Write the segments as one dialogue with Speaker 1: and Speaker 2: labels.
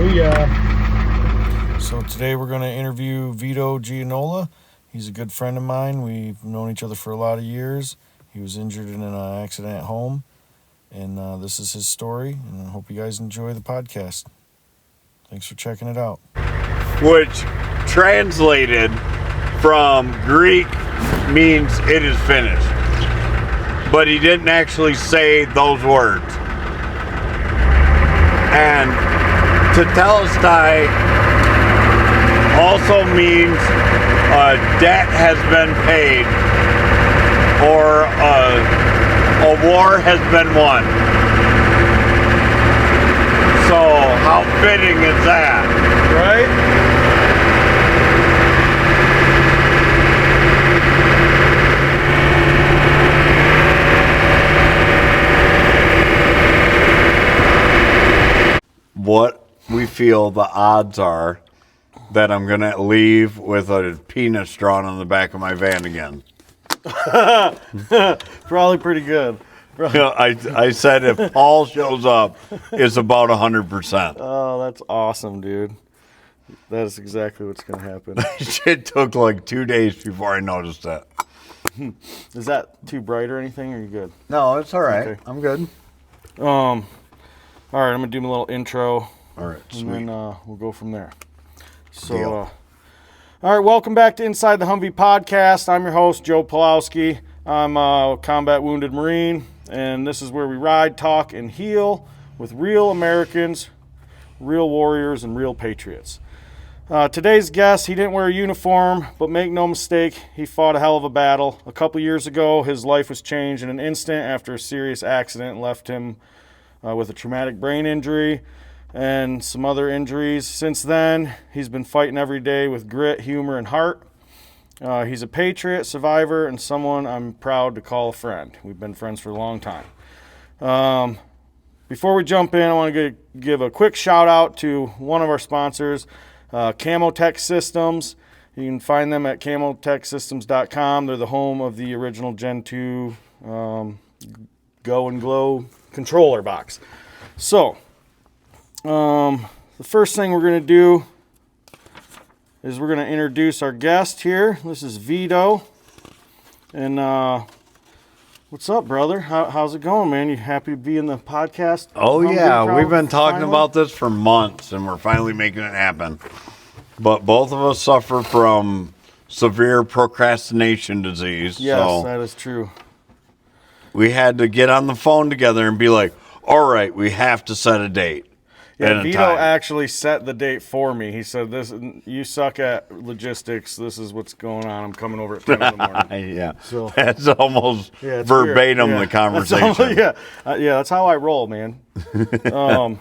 Speaker 1: Oh, yeah.
Speaker 2: So today we're going to interview Vito Gianola. He's a good friend of mine. We've known each other for a lot of years. He was injured in an accident at home, and this is his story, and I hope you guys enjoy the podcast. Thanks for checking it out.
Speaker 3: Which translated from Greek means it is finished. But he didn't actually say those words. And tetelestai also means a debt has been paid or a war has been won. So how fitting is that?
Speaker 2: Right?
Speaker 3: What we feel the odds are that I'm going to leave with a penis drawn on the back of my van again.
Speaker 2: Probably pretty good.
Speaker 3: You know, I said if Paul shows up, it's about 100%.
Speaker 2: Oh, that's awesome, dude. That is exactly what's going to happen.
Speaker 3: It took like 2 days before I noticed it.
Speaker 2: Is that too bright or anything? Or are you good?
Speaker 3: No, it's all right.
Speaker 2: Okay.
Speaker 3: I'm good.
Speaker 2: All right, I'm going to do my little intro.
Speaker 3: All right, sweet.
Speaker 2: And then we'll go from there. So,
Speaker 3: Deal.
Speaker 2: all right, welcome back to Inside the HumV podcast. I'm your host, Joe Pulowski. I'm a combat wounded Marine, and this is where we ride, talk, and heal with real Americans, real warriors, and real patriots. Today's guest, he didn't wear a uniform, but make no mistake, he fought a hell of a battle. A couple years ago, his life was changed in an instant after a serious accident left him with a traumatic brain injury and some other injuries. Since then, he's been fighting every day with grit, humor, and heart. He's a patriot, survivor, and someone I'm proud to call a friend. We've been friends for a long time. Before we jump in, I want to give a quick shout out to one of our sponsors, Camotech Systems. You can find them at camotechsystems.com. They're the home of the original Gen 2 Go and Glow controller box. So, the first thing we're going to do is we're going to introduce our guest here. This is Vito. And what's up, brother? How's it going, man? You happy to be in the podcast?
Speaker 3: Oh, yeah. We've been talking about this for months, and we're finally making it happen. But both of us suffer from severe procrastination disease.
Speaker 2: Yes,
Speaker 3: so
Speaker 2: that is true.
Speaker 3: we had to get on the phone together and be like, all right, we have to set a date.
Speaker 2: Yeah, Vito actually set the date for me. He said, "This, you suck at logistics. This is what's going on. I'm coming over at 10 in the morning."
Speaker 3: Yeah,
Speaker 2: So
Speaker 3: that's almost
Speaker 2: it's
Speaker 3: verbatim
Speaker 2: weird.
Speaker 3: the conversation.
Speaker 2: That's how I roll, man.
Speaker 3: That's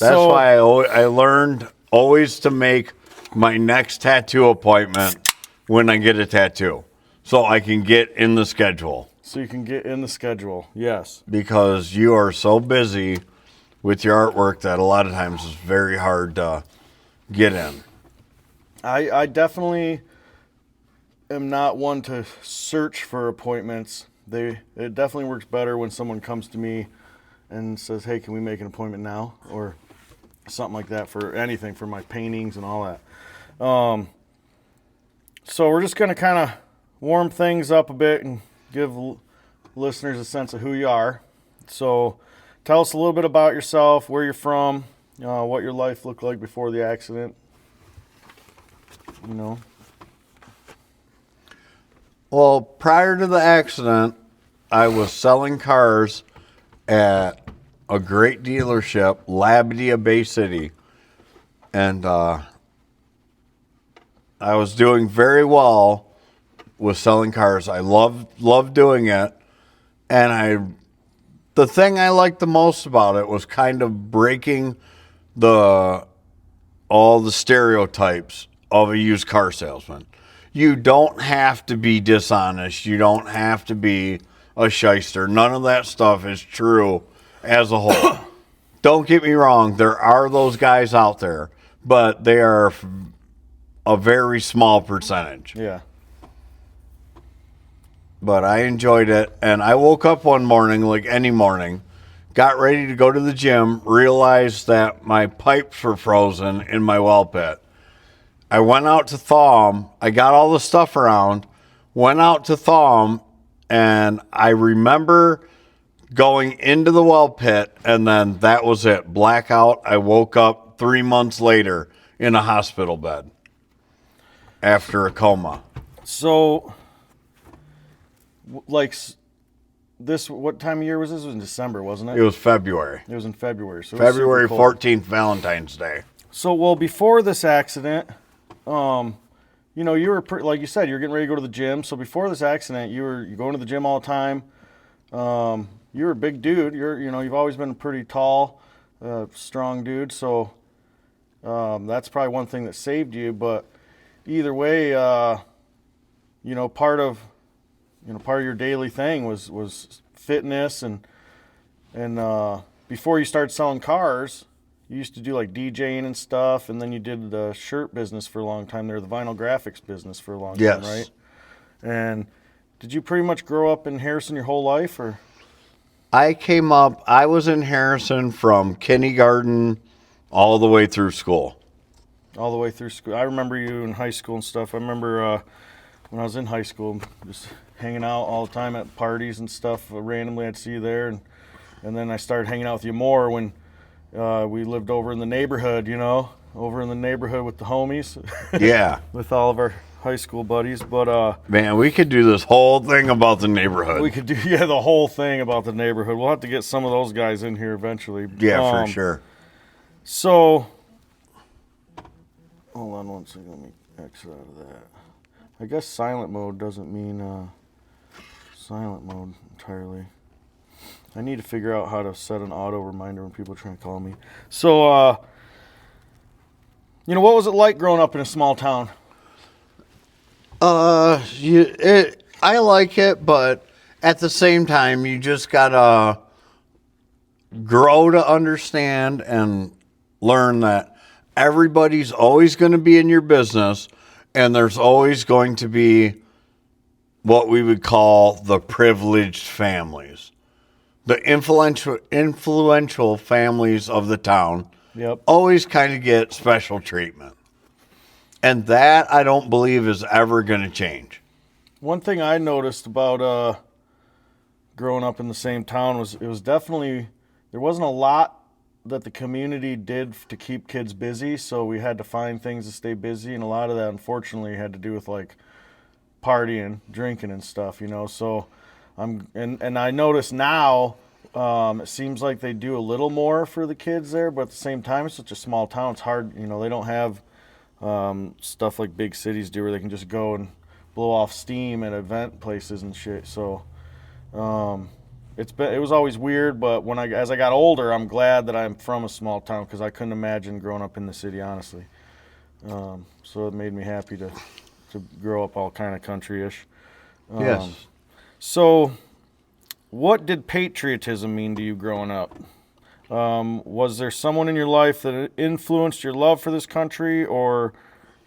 Speaker 3: why I learned always to make my next tattoo appointment when I get a tattoo, so I can get in the schedule.
Speaker 2: So you can get in the schedule, yes.
Speaker 3: Because you are so busy with your artwork that a lot of times it's very hard to get in.
Speaker 2: I definitely am not one to search for appointments. It definitely works better when someone comes to me and says, "Hey, can we make an appointment now?" Or something like that for anything, for my paintings and all that. So we're just going to kind of warm things up a bit and give listeners a sense of who you are. So tell us a little bit about yourself, where you're from, what your life looked like before the accident. You know.
Speaker 3: Well, prior to the accident, I was selling cars at a great dealership, Labadia Bay City. And I was doing very well with selling cars. I loved doing it. And the thing I liked the most about it was kind of breaking all the stereotypes of a used car salesman. You don't have to be dishonest. You don't have to be a shyster. None of that stuff is true as a whole. Don't get me wrong. There are those guys out there, but they are a very small percentage.
Speaker 2: Yeah.
Speaker 3: But I enjoyed it. And I woke up one morning, like any morning, got ready to go to the gym, realized that my pipes were frozen in my well pit. I went out to thaw them. I got all the stuff around, went out to thaw them, and I remember going into the well pit, and then that was it. Blackout. I woke up 3 months later in a hospital bed after a coma.
Speaker 2: So, like, this, what time of year was this? It was in December, wasn't it?
Speaker 3: It was February.
Speaker 2: It was in February. So it was
Speaker 3: February
Speaker 2: super cold.
Speaker 3: 14th, Valentine's Day.
Speaker 2: So, well, before this accident, you know, you were like you said, you're getting ready to go to the gym. So before this accident, you're going to the gym all the time. You're a big dude. You've always been a pretty tall, strong dude. So that's probably one thing that saved you. But either way, part of your daily thing was fitness and before you started selling cars. You used to do like DJing and stuff, and then you did the shirt business for a long time there, the vinyl graphics business for a long time, right? And did you pretty much grow up in Harrison your whole life, or?
Speaker 3: I was in Harrison from kindergarten all the way through school.
Speaker 2: All the way through school. I remember you in high school and stuff. I remember when I was in high school, just hanging out all the time at parties and stuff. Randomly, I'd see you there, and then I started hanging out with you more when we lived over in the neighborhood, over in the neighborhood with the homies.
Speaker 3: Yeah.
Speaker 2: With all of our high school buddies. But
Speaker 3: man, we could do this whole thing about the neighborhood.
Speaker 2: we could do the whole thing about the neighborhood. We'll have to get some of those guys in here eventually.
Speaker 3: Yeah, for sure.
Speaker 2: So, hold on one second. Let me exit out of that. I guess silent mode doesn't mean silent mode entirely. I need to figure out how to set an auto reminder when people try to call me. So, what was it like growing up in a small town?
Speaker 3: I like it, but at the same time, you just gotta grow to understand and learn that everybody's always going to be in your business, and there's always going to be what we would call the privileged families. The influential families of the town always kind of get special treatment. And that, I don't believe, is ever going to change.
Speaker 2: One thing I noticed about growing up in the same town was it was definitely, there wasn't a lot that the community did to keep kids busy, so we had to find things to stay busy, and a lot of that, unfortunately, had to do with, like, partying, drinking and stuff, so... And I notice now, it seems like they do a little more for the kids there, but at the same time, it's such a small town. It's hard, they don't have stuff like big cities do where they can just go and blow off steam at event places and shit. So it was always weird, but as I got older, I'm glad that I'm from a small town because I couldn't imagine growing up in the city, honestly. So it made me happy to grow up all kind of country-ish.
Speaker 3: Yes.
Speaker 2: So, what did patriotism mean to you growing up? Was there someone in your life that influenced your love for this country or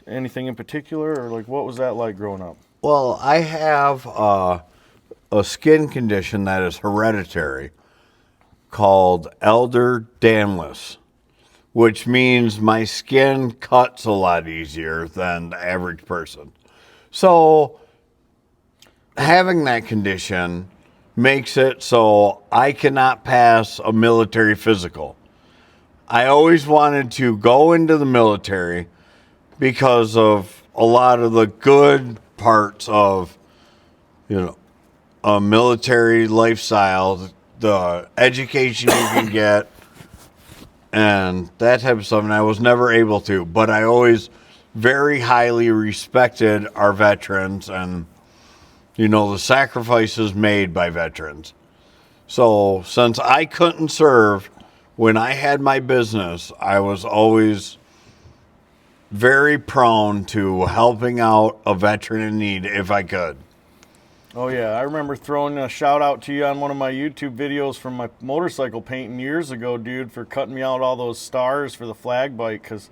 Speaker 2: anything in particular? Or, what was that like growing up?
Speaker 3: Well, I have a skin condition that is hereditary called Ehlers-Danlos, which means my skin cuts a lot easier than the average person. So... having that condition makes it so I cannot pass a military physical. I always wanted to go into the military because of a lot of the good parts of, a military lifestyle, the education you can get, and that type of stuff. And I was never able to, but I always very highly respected our veterans and the sacrifices made by veterans. So since I couldn't serve when I had my business, I was always very prone to helping out a veteran in need if I could.
Speaker 2: Oh, yeah. I remember throwing a shout out to you on one of my YouTube videos from my motorcycle painting years ago, dude, for cutting me out all those stars for the flag bike because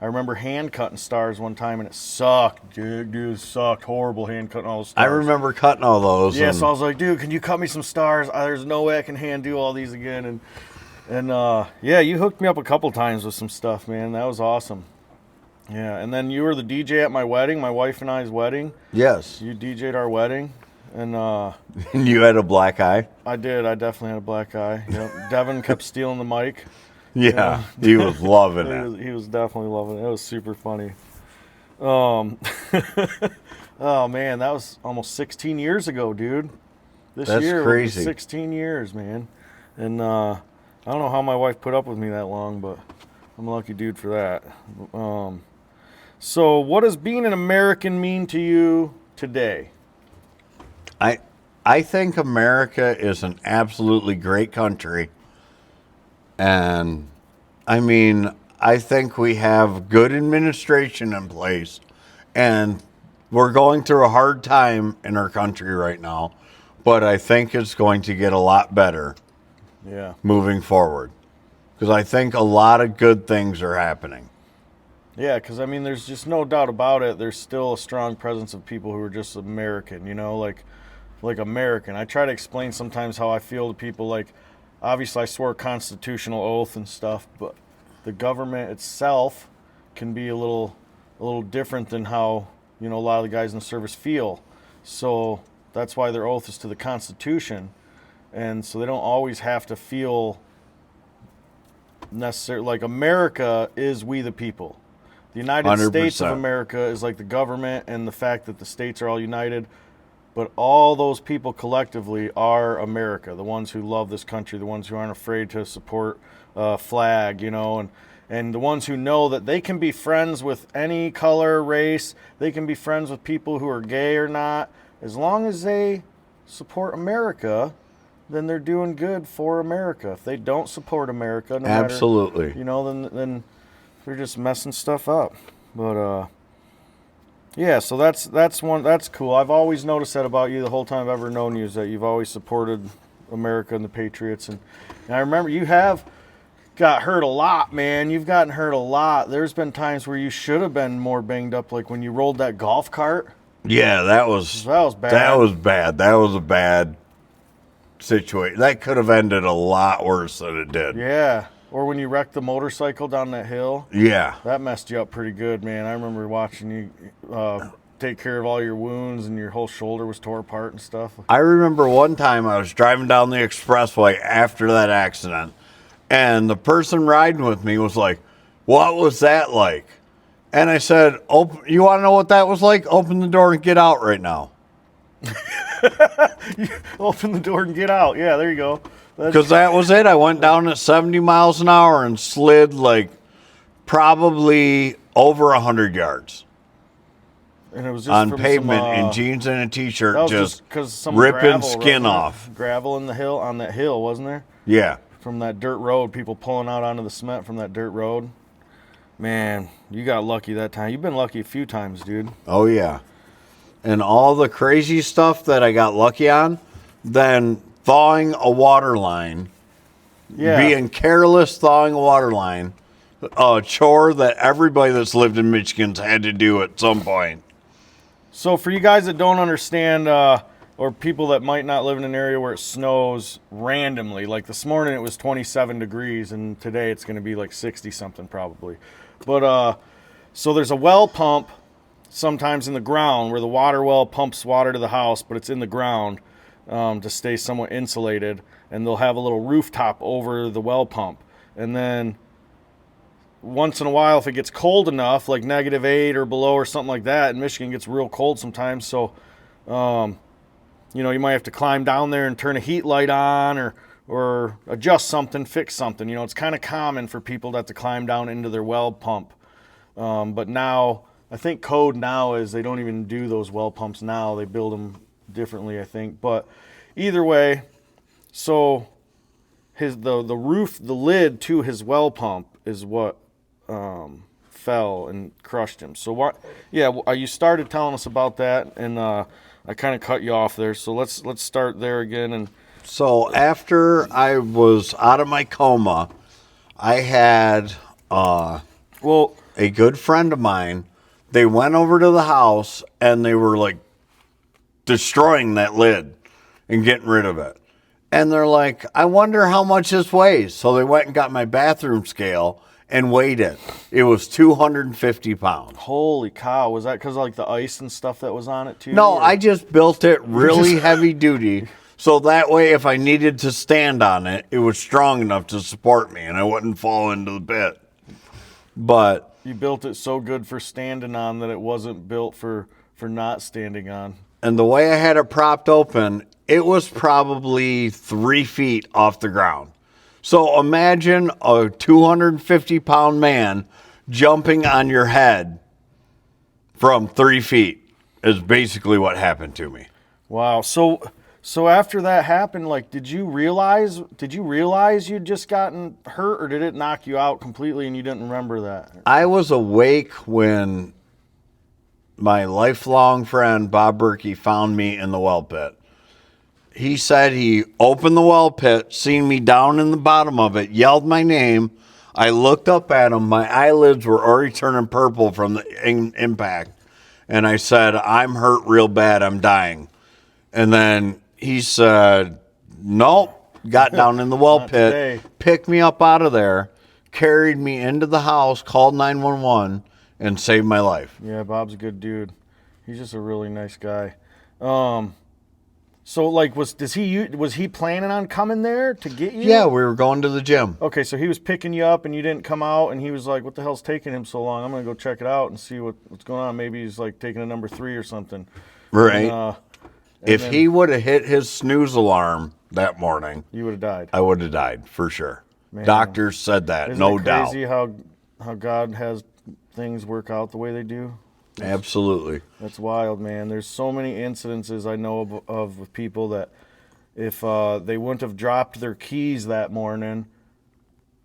Speaker 2: I remember hand cutting stars one time, and it sucked, dude. It sucked. Horrible hand cutting all those stars.
Speaker 3: I remember cutting all those.
Speaker 2: Yeah, so I was like, dude, can you cut me some stars? There's no way I can hand do all these again. And yeah, you hooked me up a couple times with some stuff, man. That was awesome. Yeah, and then you were the DJ at my wedding, my wife and I's wedding.
Speaker 3: Yes.
Speaker 2: You DJ'd our wedding, and
Speaker 3: You had a black eye?
Speaker 2: I did. I definitely had a black eye. Yep. Devin kept stealing the mic.
Speaker 3: Yeah, he was loving it.
Speaker 2: He was definitely loving it. It was super funny. Oh man, that was almost 16 years ago, dude. That's year
Speaker 3: crazy.
Speaker 2: Was 16 years, man. And I don't know how my wife put up with me that long, but I'm a lucky dude for that. So what does being an American mean to you today?
Speaker 3: I think America is an absolutely great country. And I mean, I think we have good administration in place, and we're going through a hard time in our country right now, but I think it's going to get a lot better moving forward, because I think a lot of good things are happening.
Speaker 2: Yeah, because I mean, there's just no doubt about it. There's still a strong presence of people who are just American, you know, like American. I try to explain sometimes how I feel to people, like, obviously I swore a constitutional oath and stuff, but the government itself can be a little different than how, you know, a lot of the guys in the service feel. So that's why their oath is to the Constitution. And so they don't always have to feel necessarily like America is we the people. The United
Speaker 3: 100%.
Speaker 2: States of America is like the government and the fact that the states are all united. But all those people collectively are America, the ones who love this country, the ones who aren't afraid to support a flag, you know, and the ones who know that they can be friends with any color, race, they can be friends with people who are gay or not. As long as they support America, then they're doing good for America. If they don't support America, no
Speaker 3: Absolutely.
Speaker 2: matter, you know, then they're just messing stuff up. But yeah, so that's cool. I've always noticed that about you the whole time I've ever known you, is that you've always supported America and the Patriots. And I remember you have got hurt a lot, man. You've gotten hurt a lot. There's been times where you should have been more banged up, like when you rolled that golf cart.
Speaker 3: Yeah, that was
Speaker 2: bad.
Speaker 3: That was bad. That was a bad situation. That could have ended a lot worse than it did.
Speaker 2: Yeah. Or when you wrecked the motorcycle down that hill.
Speaker 3: Yeah.
Speaker 2: That messed you up pretty good, man. I remember watching you take care of all your wounds, and your whole shoulder was tore apart and stuff.
Speaker 3: I remember one time I was driving down the expressway after that accident, and the person riding with me was like, "What was that like?" And I said, "You want to know what that was like? Open the door and get out right now."
Speaker 2: Open the door and get out. Yeah, there you go.
Speaker 3: Because that was it. I went down at 70 miles an hour and slid like probably over 100 yards.
Speaker 2: And it was just
Speaker 3: on
Speaker 2: from
Speaker 3: pavement
Speaker 2: some,
Speaker 3: in jeans and a t-shirt,
Speaker 2: that was
Speaker 3: just
Speaker 2: 'cause some
Speaker 3: ripping
Speaker 2: gravel,
Speaker 3: skin
Speaker 2: wasn't it?
Speaker 3: off.
Speaker 2: Gravel in the hill, on that hill, wasn't there?
Speaker 3: Yeah.
Speaker 2: From that dirt road, people pulling out onto the cement from that dirt road. Man, you got lucky that time. You've been lucky a few times, dude.
Speaker 3: Oh, yeah. And all the crazy stuff that I got lucky on, then thawing a water line, being careless thawing a water line, a chore that everybody that's lived in Michigan's had to do at some point.
Speaker 2: So for you guys that don't understand, or people that might not live in an area where it snows randomly, like this morning it was 27 degrees, and today it's going to be like 60 something probably. But so there's a well pump sometimes in the ground where the water well pumps water to the house, but it's in the ground to stay somewhat insulated, and they'll have a little rooftop over the well pump. And then once in a while, if it gets cold enough, like -8 or below or something like that, and Michigan gets real cold sometimes, so you know, you might have to climb down there and turn a heat light on, or adjust something, fix something. You know, it's kind of common for people to have to climb down into their well pump. But now, I think code now is they don't even do those well pumps now. They build them differently, I think. But either way, so the roof, the lid to his well pump is what fell and crushed him. So what? Yeah, you started telling us about that, and I kind of cut you off there. So let's start there again. And
Speaker 3: so after I was out of my coma, I had
Speaker 2: well,
Speaker 3: a good friend of mine. They went over to the house and they were like destroying that lid and getting rid of it. And they're like, I wonder how much this weighs. So they went and got my bathroom scale and weighed it. It was 250 pounds.
Speaker 2: Holy cow. Was that because of like the ice and stuff that was on it too?
Speaker 3: No,
Speaker 2: or?
Speaker 3: I just built it really heavy duty. So that way, if I needed to stand on it, it was strong enough to support me and I wouldn't fall into the pit. But
Speaker 2: You built it so good for standing on that it wasn't built for not standing on.
Speaker 3: and the way I had it propped open, it was probably 3 feet off the ground. So imagine a 250-pound man jumping on your head from 3 feet is basically what happened to me.
Speaker 2: Wow. So after that happened, like, did you realize you'd just gotten hurt, or did it knock you out completely and you didn't remember that?
Speaker 3: I was awake when my lifelong friend, Bob Berkey, found me in the well pit. He said he opened the well pit, seen me down in the bottom of it, yelled my name. I looked up at him. My eyelids were already turning purple from the impact. And I said, I'm hurt real bad. I'm dying. And then he said, nope, got down in the well pit,
Speaker 2: today.
Speaker 3: picked me up out of there, carried me into the house, called 911, and saved my life.
Speaker 2: Yeah, Bob's a good dude. He's just a really nice guy. So like, was he planning on coming there to get you?
Speaker 3: Yeah, we were going to the gym.
Speaker 2: Okay, so he was picking you up and you didn't come out, and he was like, what the hell's taking him so long? I'm going to go check it out and see what's going on. Maybe he's like taking a number 3 or something.
Speaker 3: Right.
Speaker 2: And,
Speaker 3: If he would have hit his snooze alarm that morning,
Speaker 2: you would have died.
Speaker 3: I would have died for sure.
Speaker 2: Man.
Speaker 3: Doctors said that,
Speaker 2: Isn't
Speaker 3: no
Speaker 2: it
Speaker 3: doubt.
Speaker 2: crazy how God has things work out the way they do?
Speaker 3: Absolutely.
Speaker 2: That's wild, man. There's so many incidences I know of with people that if they wouldn't have dropped their keys that morning,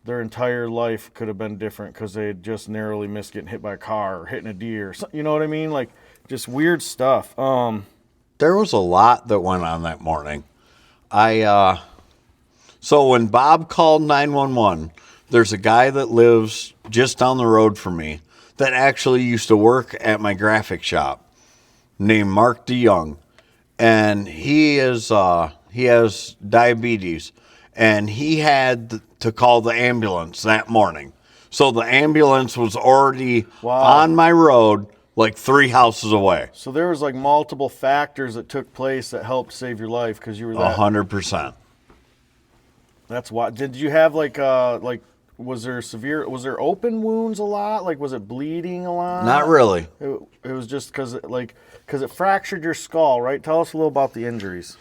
Speaker 2: their entire life could have been different because they had just narrowly missed getting hit by a car or hitting a deer. You know what I mean? Like, just weird stuff.
Speaker 3: There was a lot that went on that morning. So when Bob called 911, there's a guy that lives just down the road from me that actually used to work at my graphic shop named Mark DeYoung. And he has diabetes, and he had to call the ambulance that morning. So the ambulance was already on my road, like 3 houses away.
Speaker 2: So there was like multiple factors that took place that helped save your life because you were that.
Speaker 3: 100%.
Speaker 2: That's why. Did you have was there open wounds a lot? Like, was it bleeding a lot?
Speaker 3: Not really.
Speaker 2: It was just because it fractured your skull, right? Tell us a little about the injuries.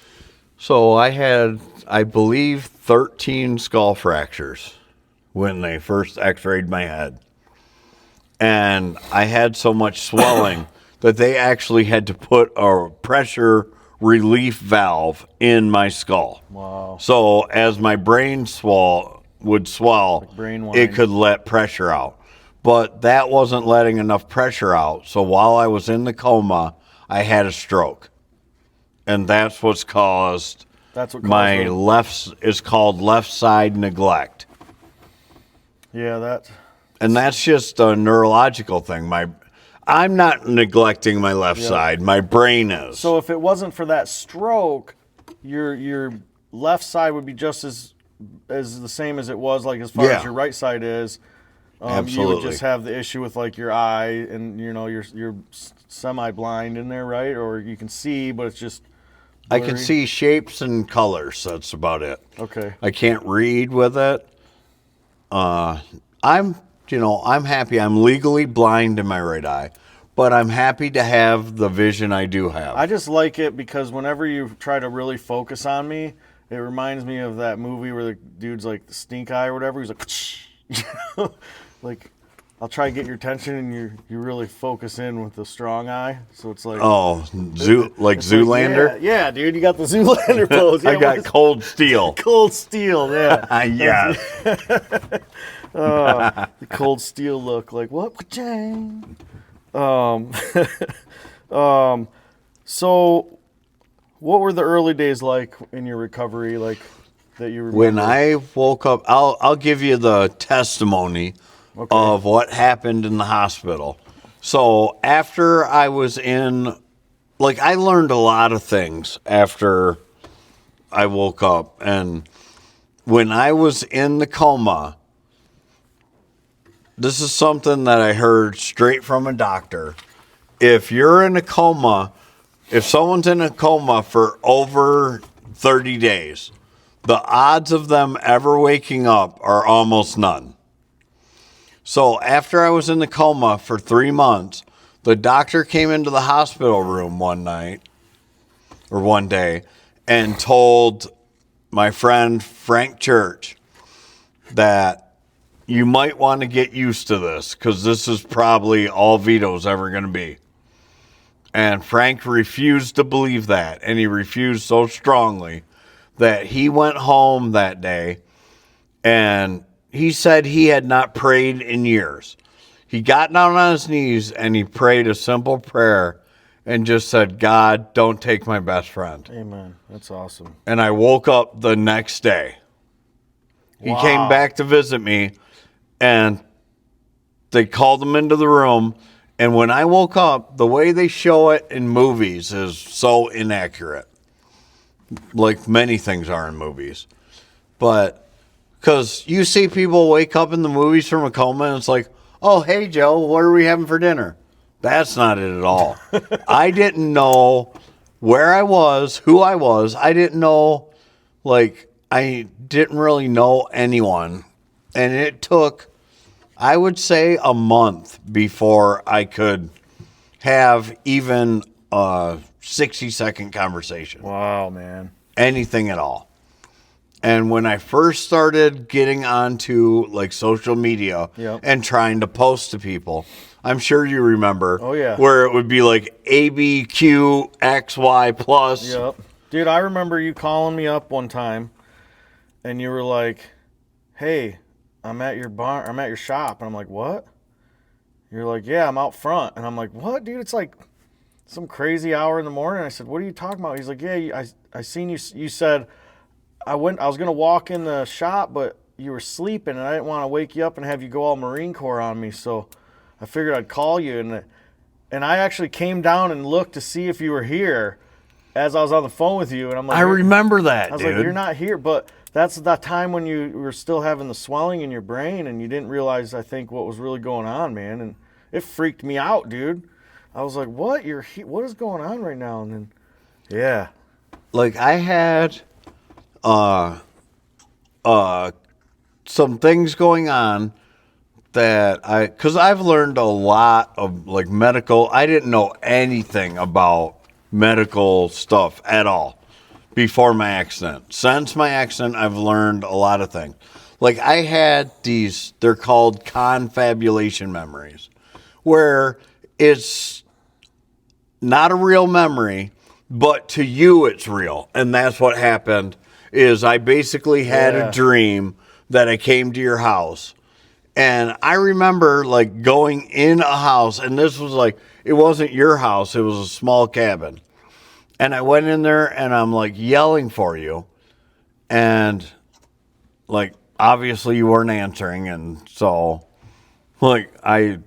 Speaker 3: So I had, I believe, 13 skull fractures when they first x-rayed my head. And I had so much swelling that they actually had to put a pressure relief valve in my skull.
Speaker 2: Wow.
Speaker 3: So as my brain would swell,
Speaker 2: Like brain wine.
Speaker 3: it could let pressure out. But that wasn't letting enough pressure out. So while I was in the coma, I had a stroke. And that's what's caused my it's called left side neglect.
Speaker 2: Yeah,
Speaker 3: And that's just a neurological thing. I'm not neglecting my left side. My brain is.
Speaker 2: So if it wasn't for that stroke, your left side would be just as the same as it was, like as far as your right side is.
Speaker 3: Absolutely.
Speaker 2: You would just have the issue with like your eye, and you're semi-blind in there, right? Or you can see, but it's just blurry.
Speaker 3: I can see shapes and colors. That's about it.
Speaker 2: Okay.
Speaker 3: I can't read with it. I'm happy. I'm legally blind in my right eye, but I'm happy to have the vision I do have.
Speaker 2: I just like it because whenever you try to really focus on me, it reminds me of that movie where the dude's like the stink eye or whatever. He's like, like, I'll try to get your attention, and you really focus in with the strong eye. So it's like,
Speaker 3: Zoolander.
Speaker 2: Like, yeah, dude, you got the Zoolander pose. Yeah,
Speaker 3: I got cold steel.
Speaker 2: Cold steel, yeah.
Speaker 3: Yeah.
Speaker 2: The cold steel look, like what? So, what were the early days like in your recovery, like that you remember?
Speaker 3: When I woke up, I'll give you the testimony of what happened in the hospital. So after I was in, like, I learned a lot of things after I woke up. And when I was in the coma, this is something that I heard straight from a doctor. If you're in a coma, if someone's in a coma for over 30 days, the odds of them ever waking up are almost none. So after I was in the coma for 3 months, the doctor came into the hospital room one day and told my friend Frank Church that you might want to get used to this because this is probably all Vito's ever going to be. And Frank refused to believe that, and he refused so strongly that he went home that day, and he said he had not prayed in years. He got down on his knees and he prayed a simple prayer and just said, God, don't take my best friend.
Speaker 2: Amen. That's awesome.
Speaker 3: And I woke up the next day. He came back to visit me, and they called him into the room. And when I woke up, the way they show it in movies is so inaccurate. Like many things are in movies. But because you see people wake up in the movies from a coma and it's like, oh, hey, Joe, what are we having for dinner? That's not it at all. I didn't know where I was, who I was. I didn't know, like, I didn't really know anyone. And it took, I would say, a month before I could have even a 60-second conversation.
Speaker 2: Wow, man.
Speaker 3: Anything at all. And when I first started getting onto like social media and trying to post to people, I'm sure you remember.
Speaker 2: Oh, yeah.
Speaker 3: Where it would be like ABQXY plus.
Speaker 2: Yep. Dude, I remember you calling me up one time and you were like, hey, I'm at your bar, I'm at your shop. And I'm like, what? You're like, yeah, I'm out front. And I'm like, what, dude? It's like some crazy hour in the morning. I said, what are you talking about? He's like, yeah, I seen you. You said, I was going to walk in the shop, but you were sleeping, and I didn't want to wake you up and have you go all Marine Corps on me, so I figured I'd call you. And I actually came down and looked to see if you were here as I was on the phone with you, and I'm like,
Speaker 3: I remember that,
Speaker 2: I was
Speaker 3: dude.
Speaker 2: like, you're not here, but that's the time when you were still having the swelling in your brain, and you didn't realize, I think, what was really going on, man, and it freaked me out, dude. I was like, what? You're here? What is going on right now? And then, yeah.
Speaker 3: Like, I had some things going on that because I've learned a lot of like medical. I didn't know anything about medical stuff at all before my accident. Since my accident, I've learned a lot of things. Like I had these, they're called confabulation memories, where it's not a real memory, but to you it's real. And that's what happened. Is I basically had a dream that I came to your house. And I remember like going in a house, and this was like, it wasn't your house, it was a small cabin. And I went in there and I'm like yelling for you. And like, obviously you weren't answering. And so like, I'm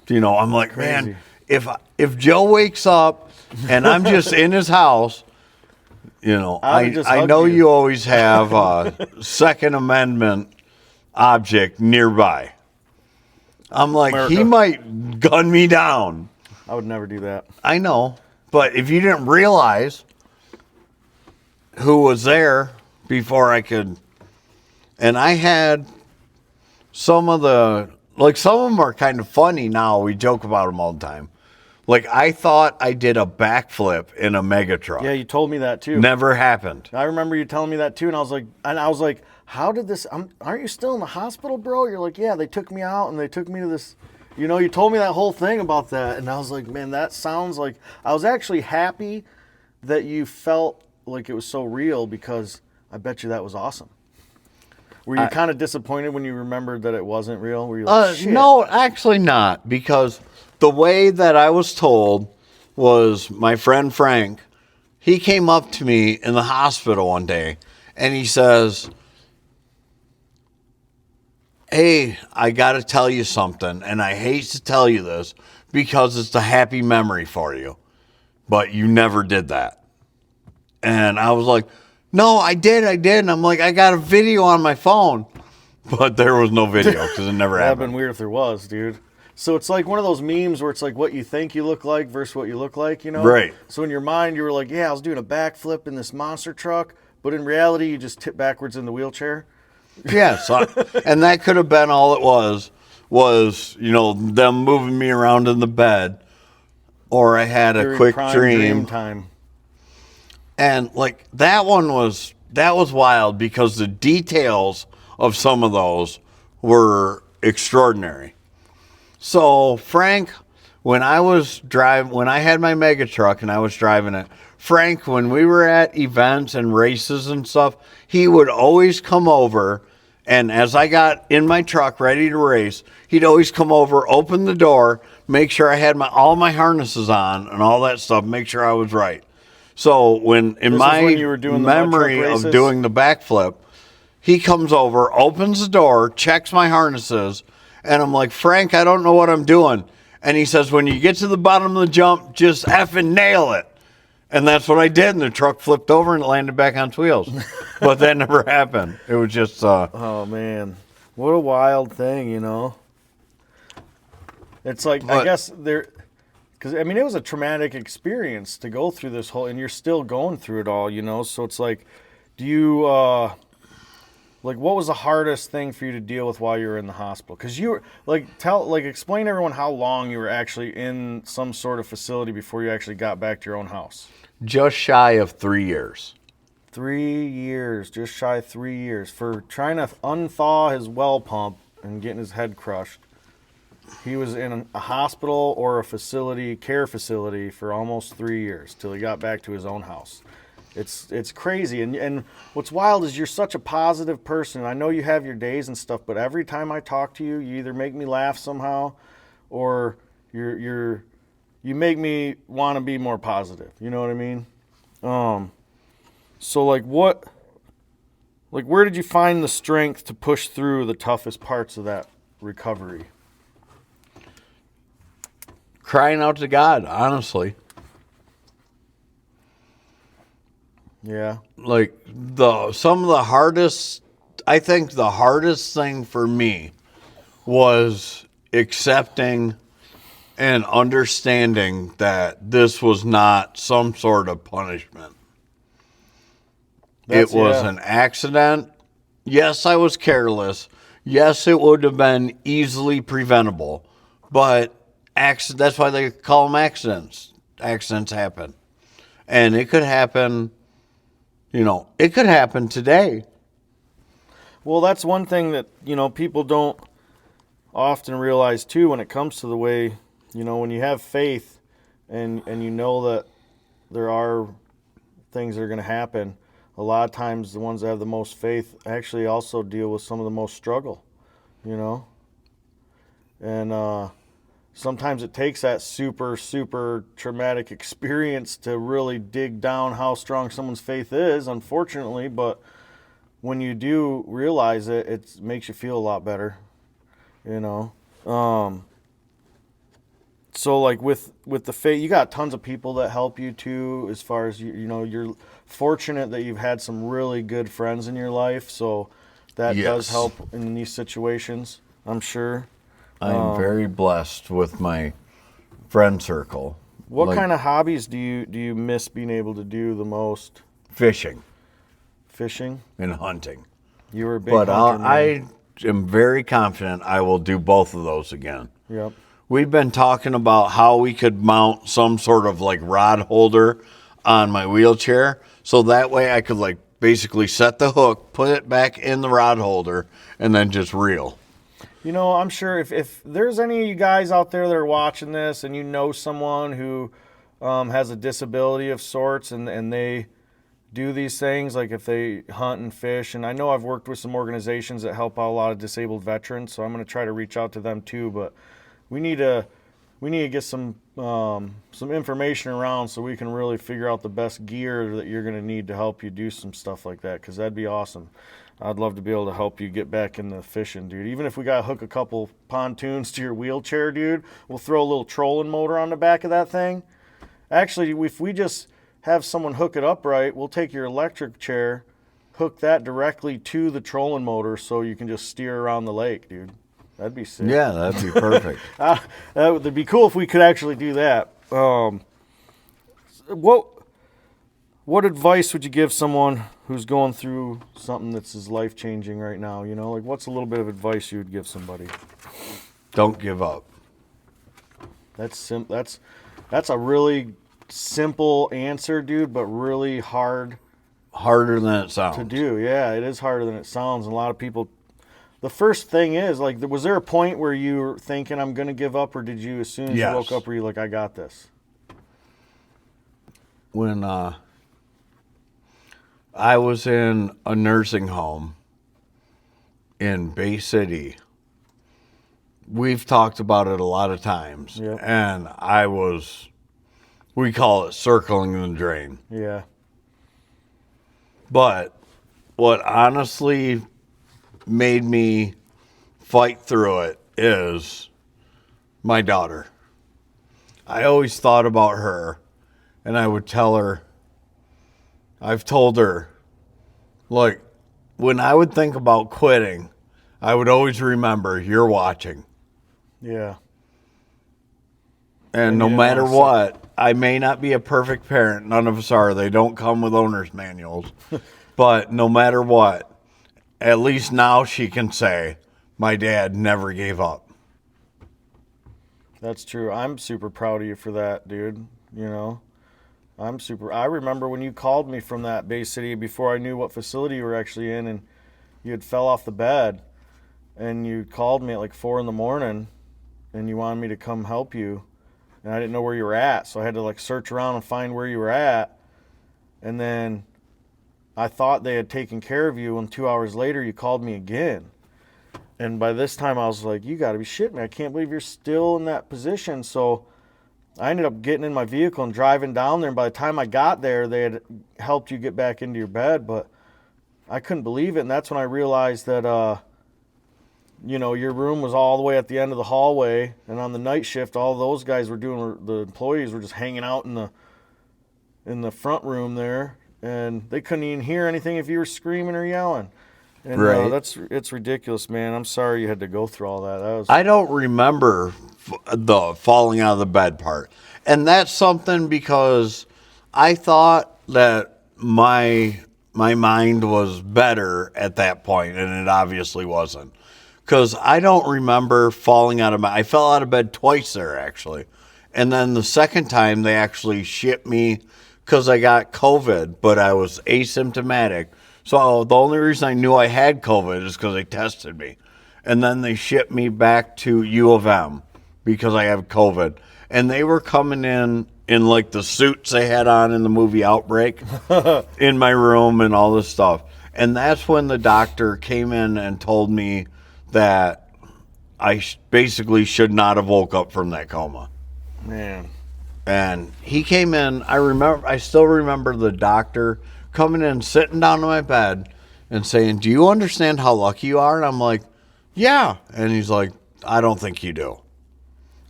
Speaker 3: like, man, if Joe wakes up and I'm just in his house, I know you always have a Second Amendment object nearby. I'm like, America. He might gun me down.
Speaker 2: I would never do that.
Speaker 3: I know. But if you didn't realize who was there before I could, and I had some of them are kind of funny now. We joke about them all the time. Like, I thought I did a backflip in a mega truck.
Speaker 2: Yeah, you told me that too.
Speaker 3: Never happened.
Speaker 2: I remember you telling me that too, and I was like, how did this? Aren't you still in the hospital, bro? You're like, yeah, they took me out and they took me to this. You told me that whole thing about that, and I was like, man, that sounds like. I was actually happy that you felt like it was so real because I bet you that was awesome. Were you kind of disappointed when you remembered that it wasn't real? Were you like, shit?
Speaker 3: No, actually not, because the way that I was told was my friend Frank, he came up to me in the hospital one day and he says, hey, I got to tell you something, and I hate to tell you this because it's a happy memory for you, but you never did that. And I was like, no, I did. And I'm like, I got a video on my phone. But there was no video because it never
Speaker 2: That'd have
Speaker 3: happened.
Speaker 2: been weird if there was, dude. So it's like one of those memes where it's like what you think you look like versus what you look like, you know?
Speaker 3: Right.
Speaker 2: So in your mind, you were like, yeah, I was doing a backflip in this monster truck. But in reality, you just tipped backwards in the wheelchair.
Speaker 3: Yeah, so, and that could have been all it was, you know, them moving me around in the bed, or I had a
Speaker 2: During
Speaker 3: quick
Speaker 2: prime
Speaker 3: dream.
Speaker 2: time.
Speaker 3: And like that was wild because the details of some of those were extraordinary. So Frank, when I had my mega truck and I was driving it, Frank, when we were at events and races and stuff, he would always come over, and as I got in my truck ready to race, he'd always come over, open the door, make sure I had all my harnesses on and all that stuff, make sure I was right. So when
Speaker 2: you were doing the mud truck
Speaker 3: memory of
Speaker 2: races?
Speaker 3: doing the backflip, he comes over, opens the door, checks my harnesses, and I'm like, Frank, I don't know what I'm doing. And he says, when you get to the bottom of the jump, just effing nail it. And that's what I did, and the truck flipped over and landed back on its wheels. But that never happened. It was just...
Speaker 2: Oh, man. What a wild thing, you know? It's like, I guess there... Because, I mean, it was a traumatic experience to go through this whole... And you're still going through it all, you know? So it's like, do you... Like, what was the hardest thing for you to deal with while you were in the hospital? Because you were, explain to everyone how long you were actually in some sort of facility before you actually got back to your own house.
Speaker 3: just shy of 3 years.
Speaker 2: 3 years, just shy of 3 years, for trying to unthaw his well pump and getting his head crushed. He was in a hospital or a care facility for almost 3 years till he got back to his own house. It's crazy, and what's wild is you're such a positive person. I know you have your days and stuff, but every time I talk to you, you either make me laugh somehow, or you make me want to be more positive. You know what I mean? So where did you find the strength to push through the toughest parts of that recovery?
Speaker 3: Crying out to God, honestly.
Speaker 2: Yeah.
Speaker 3: Like some of the hardest, I think the hardest thing for me was accepting and understanding that this was not some sort of punishment. It was an accident. Yes, I was careless. Yes, it would have been easily preventable, but that's why they call them accidents. Accidents happen, and it could happen. You know, it could happen today.
Speaker 2: Well, that's one thing that, people don't often realize too when it comes to the way, when you have faith and you know that there are things that are going to happen, a lot of times the ones that have the most faith actually also deal with some of the most struggle, And sometimes it takes that super, super traumatic experience to really dig down how strong someone's faith is, unfortunately. But when you do realize it, it makes you feel a lot better, So like with the faith, you got tons of people that help you too, as far as, you're fortunate that you've had some really good friends in your life. So that does help in these situations, I'm sure.
Speaker 3: I am very blessed with my friend circle.
Speaker 2: What kind of hobbies do you miss being able to do the most?
Speaker 3: Fishing
Speaker 2: Fishing
Speaker 3: and hunting.
Speaker 2: You were a big
Speaker 3: But
Speaker 2: hunter, man.
Speaker 3: I am very confident I will do both of those again.
Speaker 2: Yep.
Speaker 3: We've been talking about how we could mount some sort of rod holder on my wheelchair, so that way I could basically set the hook, put it back in the rod holder, and then just reel.
Speaker 2: I'm sure if there's any of you guys out there that are watching this and you know someone who has a disability of sorts and they do these things, like if they hunt and fish, and I know I've worked with some organizations that help out a lot of disabled veterans, so I'm going to try to reach out to them too, but we need to get some information around so we can really figure out the best gear that you're going to need to help you do some stuff like that, because that'd be awesome. I'd love to be able to help you get back into fishing, dude. Even if we got to hook a couple pontoons to your wheelchair, dude, we'll throw a little trolling motor on the back of that thing. Actually, if we just have someone hook it up right, we'll take your electric chair, hook that directly to the trolling motor so you can just steer around the lake, dude. That'd be sick.
Speaker 3: Yeah, that'd be perfect.
Speaker 2: That'd be cool if we could actually do that. What advice would you give someone who's going through something that's as life-changing right now? You know, like what's a little bit of advice you would give somebody?
Speaker 3: Don't give up.
Speaker 2: That's a really simple answer, dude, but really hard.
Speaker 3: Harder than it sounds.
Speaker 2: To do, yeah, it is harder than it sounds. And a lot of people, the first thing is, like, was there a point where you were thinking, I'm going to give up, or did you, as soon as you woke up, were you like, I got this?
Speaker 3: When I was in a nursing home in Bay City, we've talked about it a lot of times,
Speaker 2: Yep.
Speaker 3: and we call it circling the drain.
Speaker 2: Yeah.
Speaker 3: But what honestly made me fight through it is my daughter. I always thought about her, and I would tell her, I've told her, look, when I would think about quitting, I would always remember you're watching.
Speaker 2: Yeah.
Speaker 3: And no matter what, I may not be a perfect parent. None of us are. They don't come with owner's manuals. But no matter what, at least now she can say, my dad never gave up.
Speaker 2: That's true. I'm super proud of you for that, dude. You know, I remember when you called me from that Bay City before I knew what facility you were actually in, and you had fell off the bed, and you called me at like 4 a.m, and you wanted me to come help you. And I didn't know where you were at, so I had to like search around and find where you were at. And then I thought they had taken care of you, and 2 hours later you called me again. And by this time I was like, you got to be shitting me. I can't believe you're still in that position. So I ended up getting in my vehicle and driving down there. And by the time I got there, they had helped you get back into your bed. But I couldn't believe it. And that's when I realized that, you know, your room was all the way at the end of the hallway. And on the night shift, all those guys were doing, the employees were just hanging out in the front room there. And they couldn't even hear anything if you were screaming or yelling. And
Speaker 3: Right.
Speaker 2: It's ridiculous, man. I'm sorry you had to go through all that.
Speaker 3: I don't remember the falling out of the bed part. And that's something because I thought that my mind was better at that point, and it obviously wasn't. Because I don't remember falling out of bed. I fell out of bed twice there, actually. And then the second time, they actually shipped me because I got COVID, but I was asymptomatic. So the only reason I knew I had COVID is because they tested me. And then they shipped me back to U of M because I have COVID. And they were coming in like the suits they had on in the movie Outbreak in my room and all this stuff. And that's when the doctor came in and told me that I basically should not have woke up from that coma.
Speaker 2: Man.
Speaker 3: And he came in, I still remember the doctor coming in, sitting down on my bed and saying, do you understand how lucky you are? And I'm like, yeah. And he's like, I don't think you do.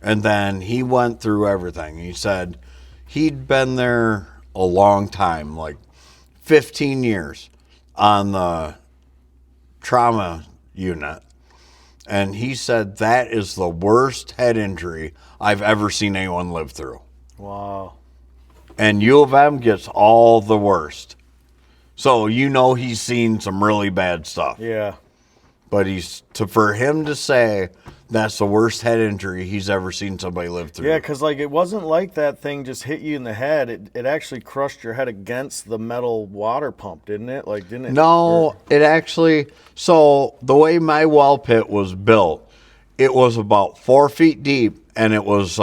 Speaker 3: And then he went through everything. He said he'd been there a long time, like 15 years on the trauma unit. And he said that is the worst head injury I've ever seen anyone live through.
Speaker 2: Wow.
Speaker 3: And U of M gets all the worst. So you know he's seen some really bad stuff.
Speaker 2: Yeah.
Speaker 3: But for him to say that's the worst head injury he's ever seen somebody live through.
Speaker 2: Yeah, because like it wasn't like that thing just hit you in the head. It actually crushed your head against the metal water pump, didn't it? Like, didn't it?
Speaker 3: No, it actually. So the way my well pit was built, it was about 4 feet deep, and it was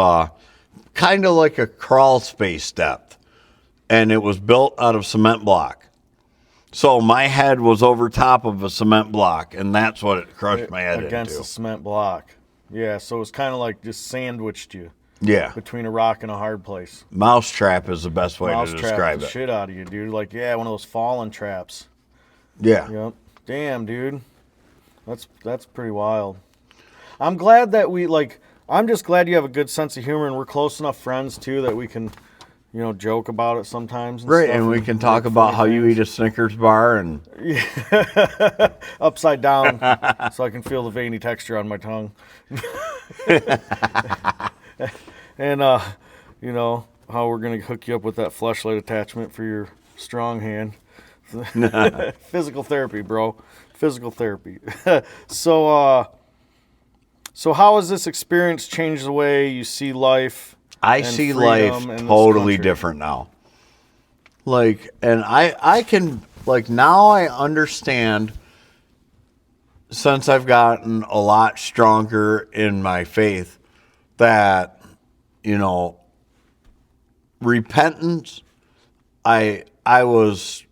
Speaker 3: kind of like a crawl space depth, and it was built out of cement block. So my head was over top of a cement block, and that's what it crushed my head
Speaker 2: against
Speaker 3: into.
Speaker 2: the cement block. Yeah, so it was kind of like just sandwiched you.
Speaker 3: Yeah.
Speaker 2: Between a rock and a hard place.
Speaker 3: Mousetrap is the best way to
Speaker 2: Mousetrap
Speaker 3: describe
Speaker 2: the
Speaker 3: it.
Speaker 2: shit out of you, dude. Like, yeah, one of those fallen traps.
Speaker 3: Yeah.
Speaker 2: Yep. Damn, dude. That's pretty wild. I'm glad that I'm just glad you have a good sense of humor and we're close enough friends too that we can, joke about it sometimes and
Speaker 3: Right,
Speaker 2: stuff.
Speaker 3: and we can
Speaker 2: make
Speaker 3: talk about
Speaker 2: funny
Speaker 3: how you
Speaker 2: things.
Speaker 3: eat a Snickers bar and
Speaker 2: Upside down so I can feel the veiny texture on my tongue. And how we're gonna hook you up with that fleshlight attachment for your strong hand. Physical therapy, bro. Physical therapy. So how has this experience changed the way you see life?
Speaker 3: I
Speaker 2: and
Speaker 3: see
Speaker 2: freedom
Speaker 3: life
Speaker 2: in this
Speaker 3: totally
Speaker 2: country?
Speaker 3: different now. And I can, now I understand, since I've gotten a lot stronger in my faith, that, repentance, I was,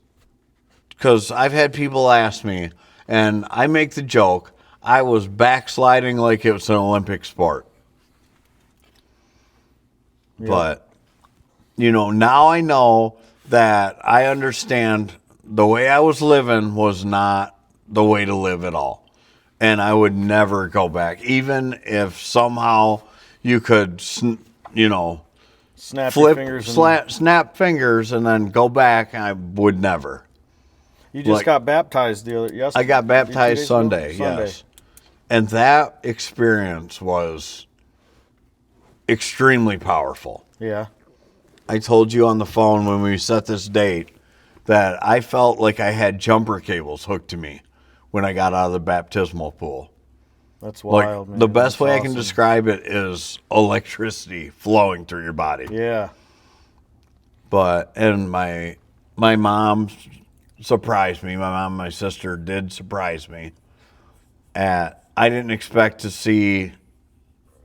Speaker 3: because I've had people ask me, and I make the joke, I was backsliding like it was an Olympic sport.
Speaker 2: Yep.
Speaker 3: But, now I know that I understand the way I was living was not the way to live at all. And I would never go back. Even if somehow you could,
Speaker 2: Snap your fingers and
Speaker 3: snap fingers and then go back, I would never.
Speaker 2: you just
Speaker 3: like-
Speaker 2: got baptized yesterday.
Speaker 3: I got
Speaker 2: 2
Speaker 3: baptized
Speaker 2: days ago?
Speaker 3: Sunday, yes. And that experience was extremely powerful.
Speaker 2: Yeah.
Speaker 3: I told you on the phone when we set this date that I felt like I had jumper cables hooked to me when I got out of the baptismal pool.
Speaker 2: That's wild, man.
Speaker 3: The best
Speaker 2: That's
Speaker 3: way I
Speaker 2: awesome.
Speaker 3: can describe it is electricity flowing through your body.
Speaker 2: Yeah.
Speaker 3: And my mom surprised me. My mom and my sister did surprise me. I didn't expect to see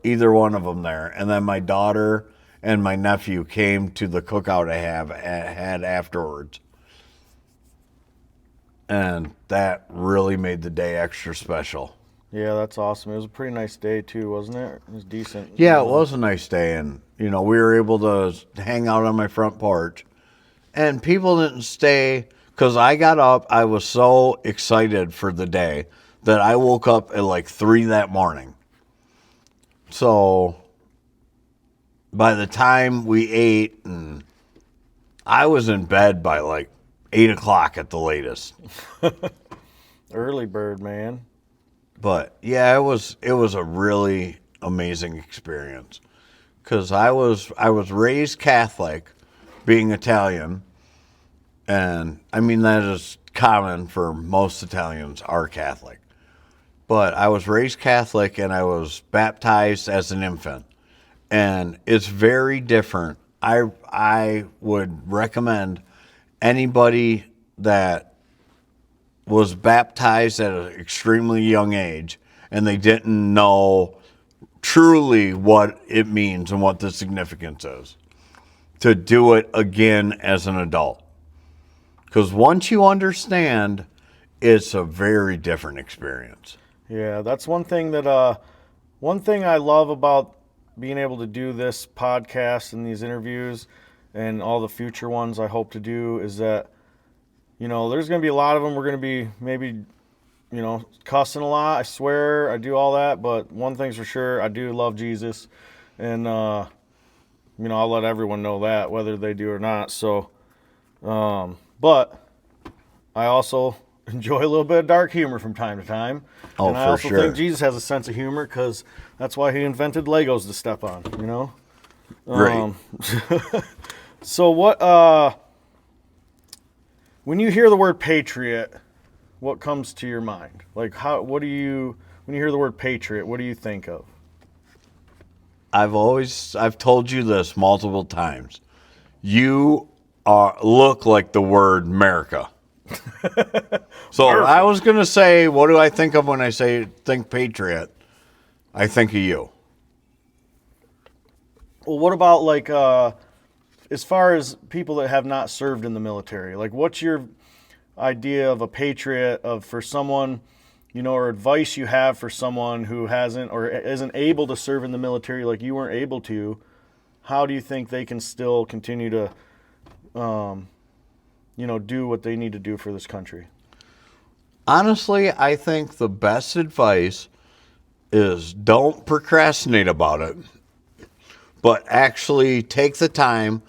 Speaker 3: either one of them there. And then my daughter and my nephew came to the cookout I had afterwards. And that really made the day extra special.
Speaker 2: Yeah, that's awesome. It was a pretty nice day too, wasn't it? It was decent.
Speaker 3: Yeah, it was a nice day. And, we were able to hang out on my front porch. And people didn't stay, because I got up. I was so excited for the day that I woke up at 3 that morning. So by the time we ate, and I was in bed by 8 o'clock at the latest.
Speaker 2: Early bird, man.
Speaker 3: But yeah, it was a really amazing experience, because I was raised Catholic, being Italian, and I mean that is common for most Italians are Catholic. But I was raised Catholic and I was baptized as an infant. And it's very different. I would recommend anybody that was baptized at an extremely young age and they didn't know truly what it means and what the significance is, to do it again as an adult. Because once you understand, it's a very different experience.
Speaker 2: Yeah, that's one thing I love about being able to do this podcast and these interviews and all the future ones I hope to do is that, there's going to be a lot of them. We're going to be maybe, cussing a lot. I swear I do all that. But one thing's for sure, I do love Jesus. And, I'll let everyone know that, whether they do or not. So, but I also enjoy a little bit of dark humor from time to time.
Speaker 3: Oh,
Speaker 2: and I
Speaker 3: for
Speaker 2: also
Speaker 3: sure.
Speaker 2: think Jesus has a sense of humor because that's why he invented Legos to step on,
Speaker 3: Right.
Speaker 2: So what, when you hear the word patriot, what comes to your mind? When you hear the word patriot, what do you think of?
Speaker 3: I've told you this multiple times. You look like the word America. So I was going to say, what do I think of when I think patriot? I think of you.
Speaker 2: Well, what about as far as people that have not served in the military? What's your idea of a patriot for someone, or advice you have for someone who hasn't or isn't able to serve in the military like you weren't able to? How do you think they can still continue to, do what they need to do for this country?
Speaker 3: Honestly, I think the best advice is don't procrastinate about it, but actually take the time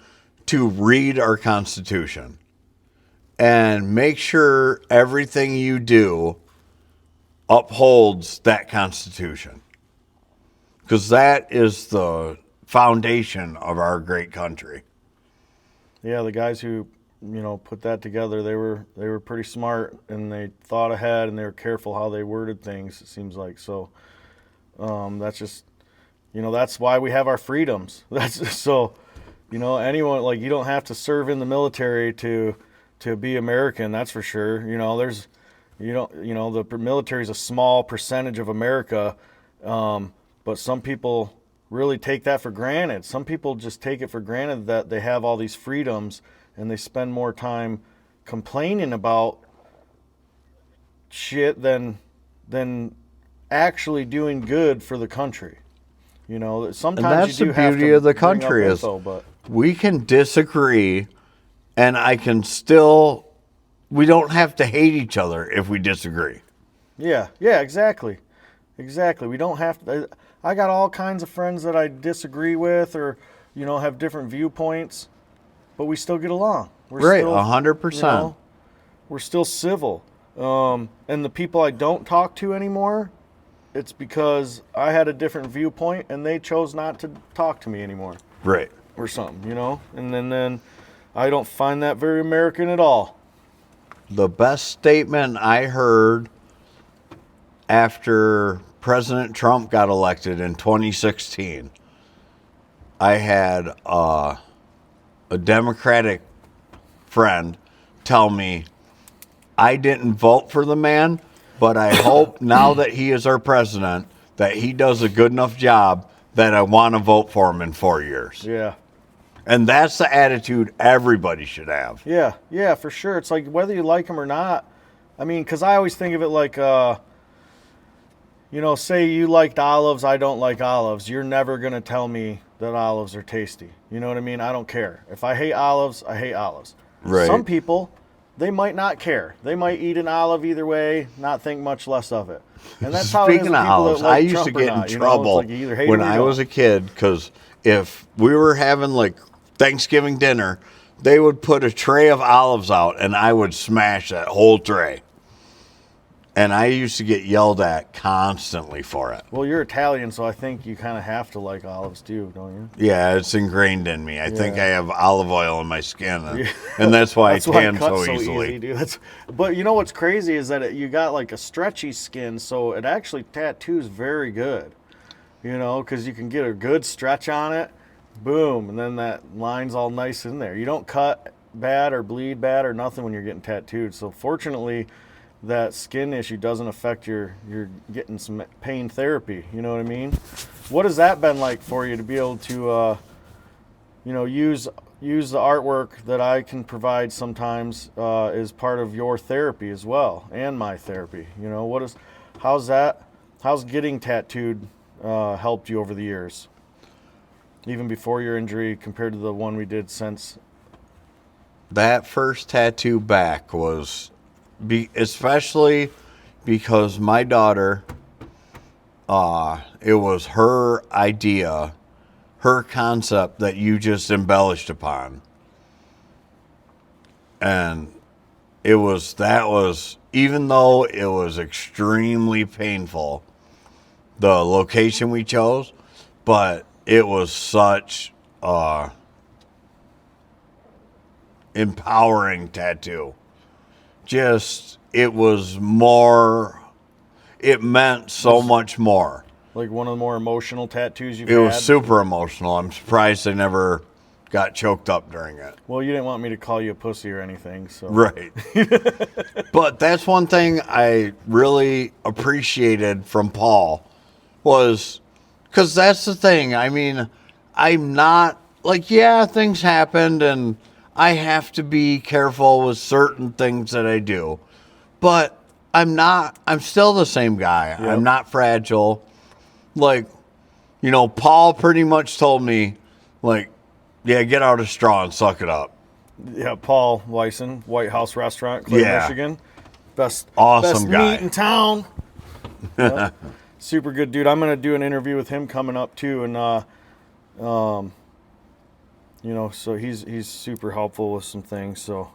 Speaker 3: to read our Constitution and make sure everything you do upholds that Constitution. Because that is the foundation of our great country.
Speaker 2: Yeah, the guys who put that together, they were pretty smart, and they thought ahead, and they were careful how they worded things. It seems like so. That's just that's why we have our freedoms. That's so anyone, like, you don't have to serve in the military to be American. That's for sure. There's the military is a small percentage of America, but some people really take that for granted. Some people just take it for granted that they have all these freedoms, and they spend more time complaining about shit than actually doing good for the country. Sometimes
Speaker 3: And that's
Speaker 2: you do
Speaker 3: the
Speaker 2: have
Speaker 3: beauty
Speaker 2: to
Speaker 3: of the
Speaker 2: bring up
Speaker 3: country is
Speaker 2: info, but
Speaker 3: we can disagree, and I can still, we don't have to hate each other if we disagree.
Speaker 2: yeah, exactly. We don't have to. I got all kinds of friends that I disagree with, or have different viewpoints, but we still get along. We're
Speaker 3: Right,
Speaker 2: still,
Speaker 3: 100%.
Speaker 2: We're still civil. And the people I don't talk to anymore, it's because I had a different viewpoint and they chose not to talk to me anymore.
Speaker 3: Right.
Speaker 2: Or something, And then I don't find that very American at all.
Speaker 3: The best statement I heard after President Trump got elected in 2016, I had a Democratic friend tell me, I didn't vote for the man, but I hope now that he is our president that he does a good enough job that I want to vote for him in 4 years.
Speaker 2: Yeah.
Speaker 3: And that's the attitude everybody should have.
Speaker 2: Yeah, for sure. It's like whether you like them or not. I mean, because I always think of it like, say you liked olives, I don't like olives. You're never going to tell me that olives are tasty. You know what I mean? I don't care. If I hate olives, I hate olives.
Speaker 3: Right.
Speaker 2: Some people, they might not care. They might eat an olive either way, not think much less of it. And that's how it is
Speaker 3: Speaking
Speaker 2: with
Speaker 3: of
Speaker 2: people
Speaker 3: olives,
Speaker 2: that like
Speaker 3: I used
Speaker 2: Trump
Speaker 3: to
Speaker 2: or
Speaker 3: get in
Speaker 2: not,
Speaker 3: trouble
Speaker 2: It's like you either hate
Speaker 3: when
Speaker 2: them or
Speaker 3: I
Speaker 2: you
Speaker 3: was
Speaker 2: don't.
Speaker 3: a kid, because if we were having like Thanksgiving dinner, they would put a tray of olives out and I would smash that whole tray. And I used to get yelled at constantly for it.
Speaker 2: Well, you're Italian, so I think you kind of have to like olives too, don't you?
Speaker 3: Yeah, it's ingrained in me. I think
Speaker 2: Yeah.
Speaker 3: I have olive oil in my skin, and that's why I tan
Speaker 2: cut
Speaker 3: so easily.
Speaker 2: easy, dude. But what's crazy is that you got like a stretchy skin, so it actually tattoos very good. Because you can get a good stretch on it, boom, and then that line's all nice in there. You don't cut bad or bleed bad or nothing when you're getting tattooed. So fortunately, that skin issue doesn't affect you're getting some pain therapy. You know what I mean? What has that been like for you to be able to use the artwork that I can provide sometimes as part of your therapy as well, and my therapy? How's getting tattooed helped you over the years, even before your injury, compared to the one we did since?
Speaker 3: That first tattoo back was especially because my daughter, it was her idea, her concept that you just embellished upon. And that was, even though it was extremely painful, the location we chose, but it was such a empowering tattoo. It was more, it meant so much more.
Speaker 2: Like one of the more emotional tattoos you've
Speaker 3: It
Speaker 2: had?
Speaker 3: was super emotional. I'm surprised I never got choked up during it.
Speaker 2: Well, you didn't want me to call you a pussy or anything, so.
Speaker 3: Right. But that's one thing I really appreciated from Paul was, because that's the thing. I mean, I'm not, like, yeah, things happened and I have to be careful with certain things that I do. But I'm still the same guy.
Speaker 2: Yep.
Speaker 3: I'm not fragile. Like, Paul pretty much told me, like, yeah, get out a straw and suck it up.
Speaker 2: Yeah, Paul Wyson, White House Restaurant, Clay,
Speaker 3: Yeah.
Speaker 2: Michigan. Best
Speaker 3: Awesome guy.
Speaker 2: meat in town. Yep. Super good dude. I'm gonna do an interview with him coming up too, and so he's super helpful with some things. So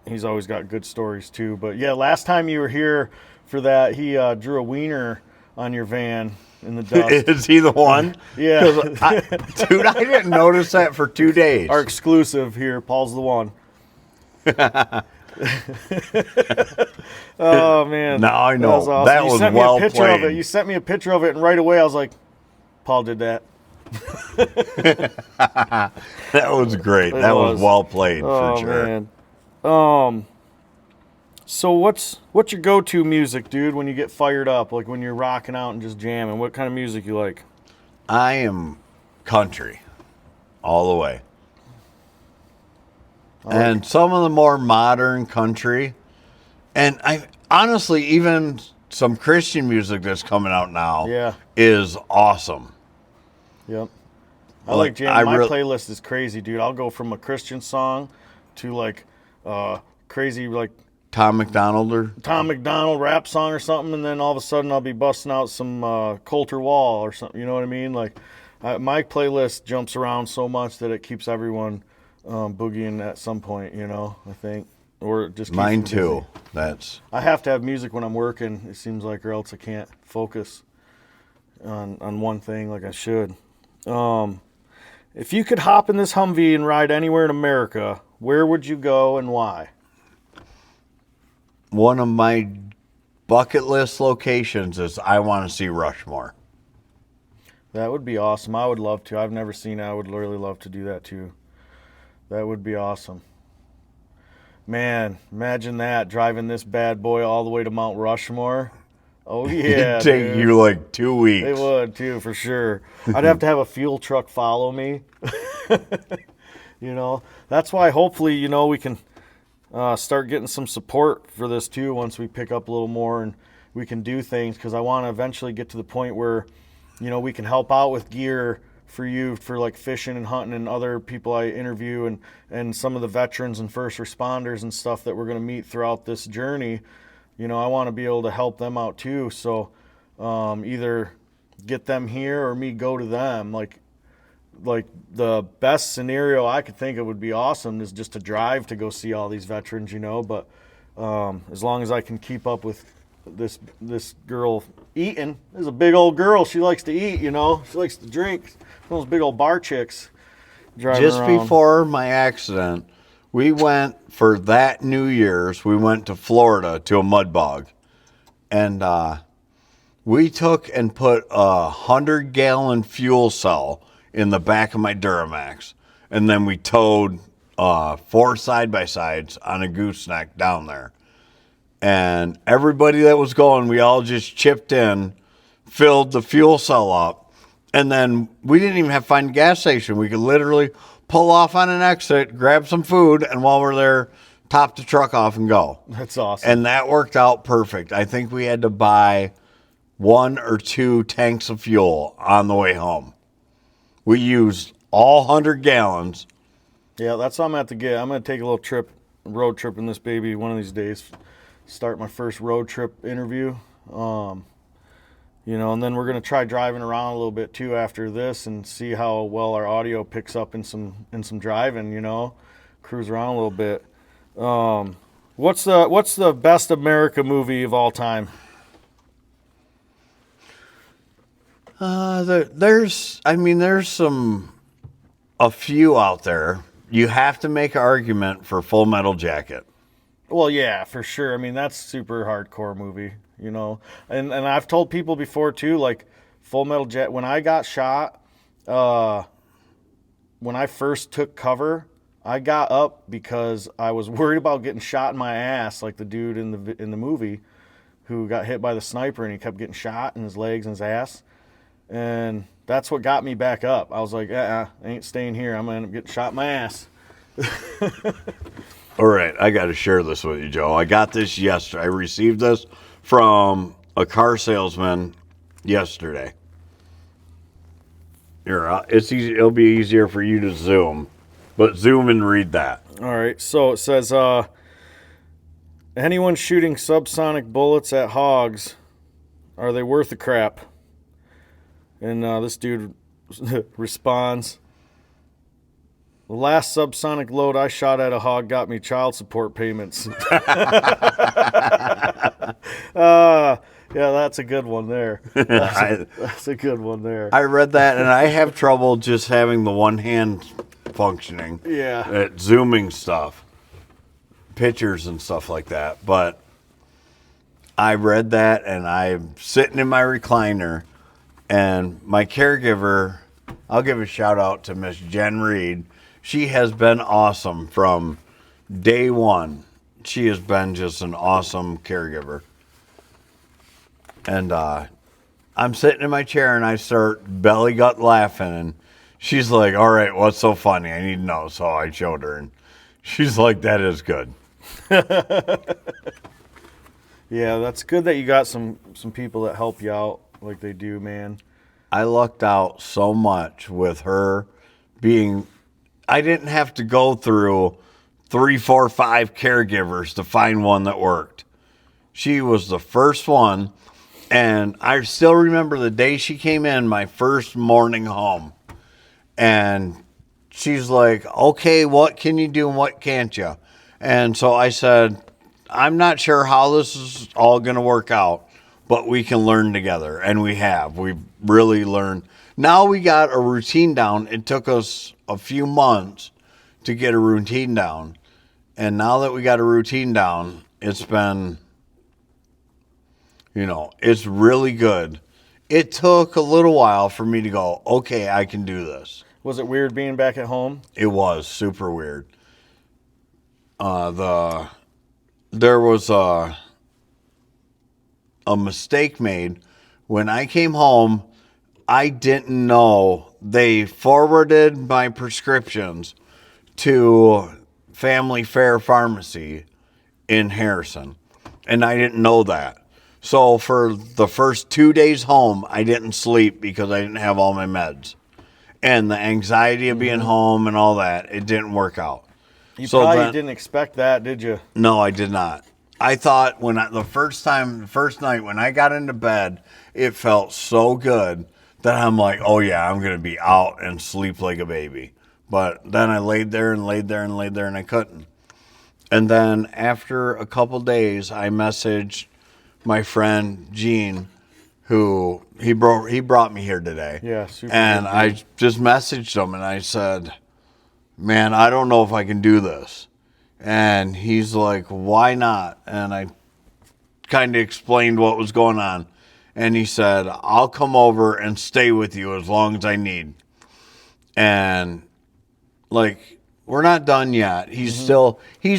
Speaker 2: he's always got good stories too. But yeah, last time you were here for that, he drew a wiener on your van in the dust.
Speaker 3: Is he the one?
Speaker 2: Yeah.
Speaker 3: Dude, I didn't notice that for 2 days.
Speaker 2: Our exclusive here. Paul's the one. Oh man!
Speaker 3: Now I know.
Speaker 2: That was awesome.
Speaker 3: That
Speaker 2: You
Speaker 3: was
Speaker 2: sent me
Speaker 3: well
Speaker 2: a picture
Speaker 3: played.
Speaker 2: of it. You sent me a picture of it, and right away I was like, "Paul did that."
Speaker 3: That was great.
Speaker 2: It
Speaker 3: That
Speaker 2: was.
Speaker 3: was well played
Speaker 2: Oh
Speaker 3: for sure.
Speaker 2: man. So what's your go-to music, dude? When you get fired up, like when you're rocking out and just jamming, what kind of music you like?
Speaker 3: I am country all the way. And some of the more modern country, and I honestly, even some Christian music that's coming out now
Speaker 2: Yeah.
Speaker 3: is awesome.
Speaker 2: Yep. I
Speaker 3: Like,
Speaker 2: like jamming. My
Speaker 3: I
Speaker 2: playlist is crazy, dude. I'll go from a Christian song to like crazy like
Speaker 3: Tom McDonald or
Speaker 2: Tom McDonald rap song or something, and then all of a sudden I'll be busting out some Coulter Wall or something. You know what I mean? Like my playlist jumps around so much that it keeps everyone boogieing at some point. You know, I think, or it just keeps
Speaker 3: mine
Speaker 2: them busy.
Speaker 3: too. That's
Speaker 2: I have to have music when I'm working. It seems like, or else I can't focus on one thing like I should. If you could hop in this Humvee and ride anywhere in America, where would you go and why?
Speaker 3: one of my bucket list locations is I want to see Rushmore.
Speaker 2: That would be awesome. I would love to. I've never seen it. I would really love to do that too. That would be awesome. Man, imagine that, driving this bad boy all the way to Mount Rushmore. Oh yeah,
Speaker 3: It'd take
Speaker 2: dude.
Speaker 3: you like 2 weeks.
Speaker 2: It would too, for sure. I'd have to have a fuel truck follow me. That's why hopefully, we can start getting some support for this too once we pick up a little more and we can do things, because I want to eventually get to the point where, we can help out with gear for you for like fishing and hunting and other people I interview and some of the veterans and first responders and stuff that we're going to meet throughout this journey. I want to be able to help them out too. So either get them here or me go to them. Like the best scenario I could think of would be awesome is just to drive to go see all these veterans, But as long as I can keep up with this girl eating, this is a big old girl. She likes to eat, She likes to drink. One of those big old bar chicks driving
Speaker 3: Just
Speaker 2: around.
Speaker 3: before my accident, we went for that New Year's. We went to Florida to a mud bog, and we took and put a 100-gallon fuel cell in the back of my Duramax, and then we towed 4 side-by-sides on a gooseneck down there. And everybody that was going, we all just chipped in, filled the fuel cell up, and then we didn't even have to find a gas station. We could literally pull off on an exit, grab some food, and while we're there, top the truck off and go.
Speaker 2: That's awesome.
Speaker 3: And that worked out perfect. I think we had to buy 1 or 2 tanks of fuel on the way home. We used all 100 gallons.
Speaker 2: Yeah, that's what I'm going to have to get. I'm going to take a little road trip in this baby one of these days. Start my first road trip interview. And then we're going to try driving around a little bit too after this and see how well our audio picks up in some driving, cruise around a little bit. What's the best America movie of all time?
Speaker 3: There's a few out there. You have to make an argument for Full Metal Jacket.
Speaker 2: Well, yeah, for sure. I mean, that's super hardcore movie, And I've told people before too, like Full Metal Jacket. When I got shot, when I first took cover, I got up because I was worried about getting shot in my ass, like the dude in the movie, who got hit by the sniper and he kept getting shot in his legs and his ass, and that's what got me back up. I was like, I ain't staying here. I'm gonna end up getting shot in my ass.
Speaker 3: All right, I got to share this with you, Joe. I got this yesterday. I received this from a car salesman yesterday. Here, it's easy. It'll be easier for you to zoom, but zoom and read that.
Speaker 2: All right, so it says, Anyone shooting subsonic bullets at hogs, are they worth a crap? And this dude responds, the last subsonic load I shot at a hog got me child support payments. Yeah, that's a good one there. That's a good one there.
Speaker 3: I read that, and I have trouble just having the one hand functioning.
Speaker 2: Yeah.
Speaker 3: At zooming stuff, pictures and stuff like that. But I read that, and I'm sitting in my recliner, and my caregiver, I'll give a shout out to Miss Jen Reed. She has been awesome from day one. She has been just an awesome caregiver. And I'm sitting in my chair, and I start belly gut laughing, and she's like, all right, what's so funny? I need to know. So I showed her, and she's like, that is good.
Speaker 2: Yeah, that's good that you got some people that help you out like they do, man.
Speaker 3: I lucked out so much with her being, I didn't have to go through 3, 4, 5 caregivers to find one that worked. She was the first one, and I still remember the day she came in, my first morning home, and she's like, okay, what can you do and what can't you? And so I said, I'm not sure how this is all going to work out, but we can learn together. And we have. We've really learned. Now we got a routine down. It took us a few months to get a routine down. And now that we got a routine down, it's been, it's really good. It took a little while for me to go, okay, I can do this.
Speaker 2: Was it weird being back at home?
Speaker 3: It was super weird. There was a mistake made. When I came home, I didn't know they forwarded my prescriptions to Family Fair Pharmacy in Harrison, and I didn't know that. So for the first 2 days home, I didn't sleep because I didn't have all my meds. And the anxiety of being home and all that, it didn't work out.
Speaker 2: You probably didn't expect that, did you?
Speaker 3: No, I did not. I thought the first night when I got into bed, it felt so good that I'm like, oh yeah, I'm going to be out and sleep like a baby. But then I laid there and I couldn't. And then after a couple days, I messaged my friend Gene, who he brought me here today.
Speaker 2: Yeah, super.
Speaker 3: And
Speaker 2: good.
Speaker 3: I just messaged him and I said, man, I don't know if I can do this. And he's like, why not? And I kind of explained what was going on. And he said, I'll come over and stay with you as long as I need. And we're not done yet. He's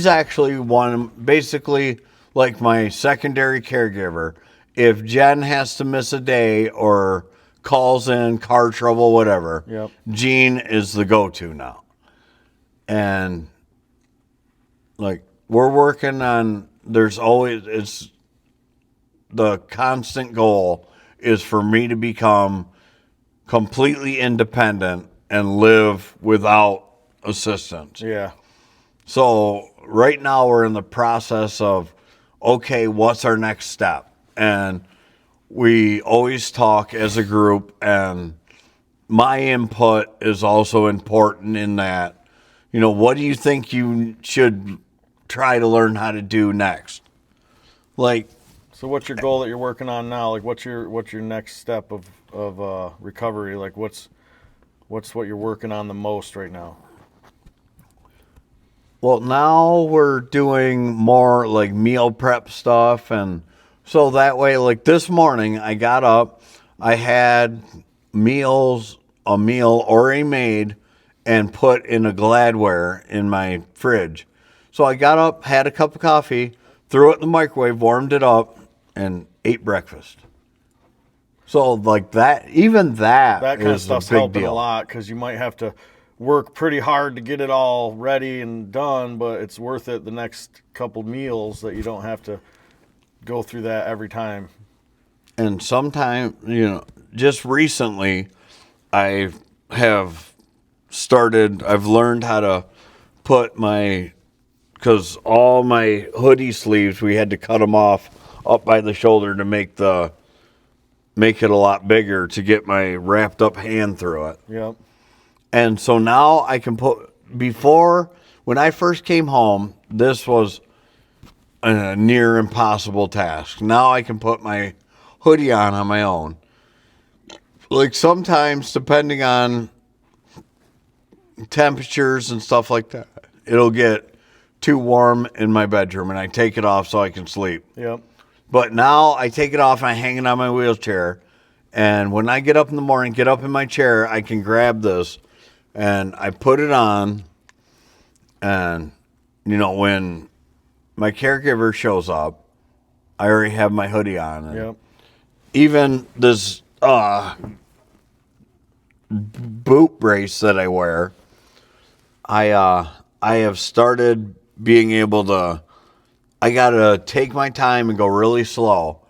Speaker 3: actually basically like my secondary caregiver. If Jen has to miss a day or calls in, car trouble, whatever,
Speaker 2: Yep.
Speaker 3: Gene is the go-to now. And we're working on, it's the constant goal is for me to become completely independent and live without assistance.
Speaker 2: Yeah.
Speaker 3: So right now we're in the process of, okay, what's our next step? And we always talk as a group, and my input is also important in that, what do you think you should try to learn how to do next?
Speaker 2: So what's your goal that you're working on now? What's your next step of recovery? What's what you're working on the most right now?
Speaker 3: Well, now we're doing more meal prep stuff, and so that way, this morning I got up, I had a meal already made and put in a Gladware in my fridge. So I got up, had a cup of coffee, threw it in the microwave, warmed it up, and ate breakfast. So that
Speaker 2: That kind of
Speaker 3: is
Speaker 2: stuff's
Speaker 3: a big
Speaker 2: helping
Speaker 3: deal.
Speaker 2: a lot, because you might have to work pretty hard to get it all ready and done, but it's worth it the next couple meals that you don't have to go through that every time.
Speaker 3: And sometimes, just recently, I've learned how to put my because all my hoodie sleeves, we had to cut them off up by the shoulder to make it a lot bigger to get my wrapped up hand through it.
Speaker 2: Yep.
Speaker 3: And so now I can before, when I first came home, this was a near impossible task. Now I can put my hoodie on my own. Like sometimes, depending on temperatures and stuff like that, it'll get too warm in my bedroom and I take it off so I can sleep.
Speaker 2: Yep.
Speaker 3: But now I take it off and I hang it on my wheelchair. And when I get up in the morning, get up in my chair, I can grab this and I put it on. And, when my caregiver shows up, I already have my hoodie on. And
Speaker 2: Yep.
Speaker 3: even this boot brace that I wear, I have started being able to, I got to take my time and go really slow,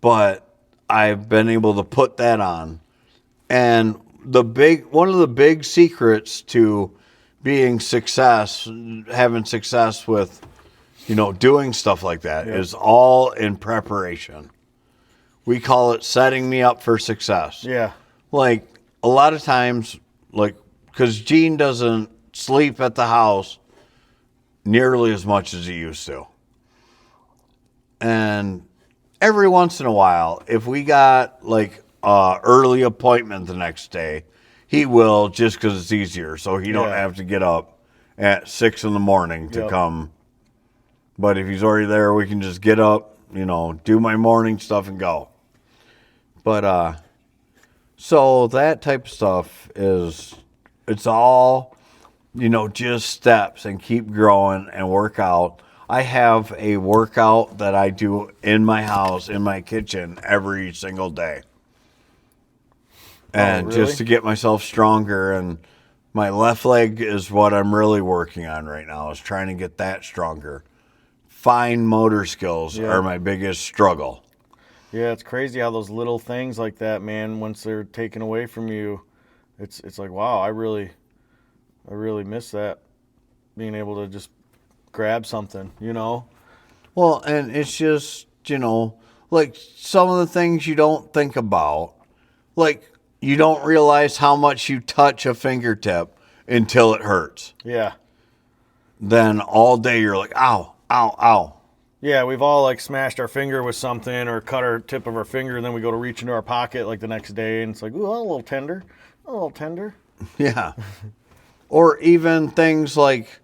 Speaker 3: but I've been able to put that on. And one of the big secrets to having success with, doing stuff like that is all in preparation. We call it setting me up for success.
Speaker 2: Yeah.
Speaker 3: Like a lot of times, because Gene doesn't sleep at the house nearly as much as he used to. And every once in a while, if we got early appointment the next day, he will, just because it's easier, so he don't have to get up at 6 a.m. to come. But if he's already there, we can just get up, do my morning stuff and go. But so that type of stuff it's all, just steps and keep growing and work out. I have a workout that I do in my house, in my kitchen, every single day. And
Speaker 2: really?
Speaker 3: just to get myself stronger. And my left leg is what I'm really working on right now, is trying to get that stronger. Fine motor skills are my biggest struggle.
Speaker 2: Yeah, it's crazy how those little things like that, man, once they're taken away from you, it's like, wow, I really miss that, being able to just grab something,
Speaker 3: Well, and it's just, like some of the things you don't think about, like you don't realize how much you touch a fingertip until it hurts.
Speaker 2: Yeah.
Speaker 3: Then all day you're like, ow, ow, ow.
Speaker 2: Yeah, we've all smashed our finger with something or cut our tip of our finger, and then we go to reach into our pocket the next day, and it's like, ooh, a little tender, a little tender.
Speaker 3: Yeah. Or even things like,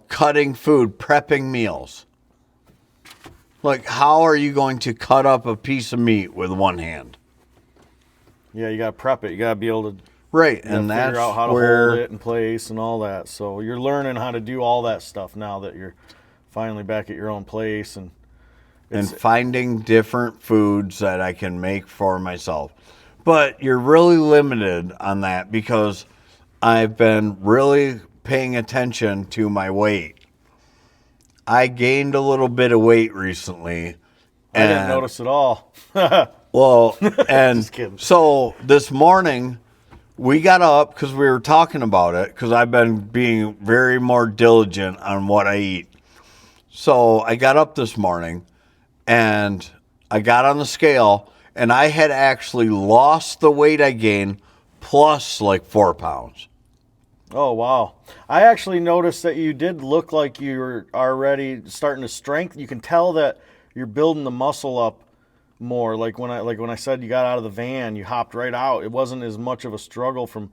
Speaker 3: cutting food, prepping meals. Like, how are you going to cut up a piece of meat with one hand?
Speaker 2: Yeah, you got to prep it. You got to be able to
Speaker 3: and that's
Speaker 2: figure out how to
Speaker 3: where
Speaker 2: hold it in place and all that. So you're learning how to do all that stuff now that you're finally back at your own place. And
Speaker 3: finding different foods that I can make for myself. But you're really limited on that because I've been really paying attention to my weight. I gained a little bit of weight recently.
Speaker 2: I didn't notice at all.
Speaker 3: Well, and
Speaker 2: Just kidding.
Speaker 3: so this morning we got up because we were talking about it, because I've been being very more diligent on what I eat. So I got up this morning and I got on the scale and I had actually lost the weight I gained plus 4 pounds.
Speaker 2: Oh, wow. I actually noticed that you did look like you were already starting to strengthen. You can tell that you're building the muscle up more. Like when I said you got out of the van, you hopped right out. It wasn't as much of a struggle from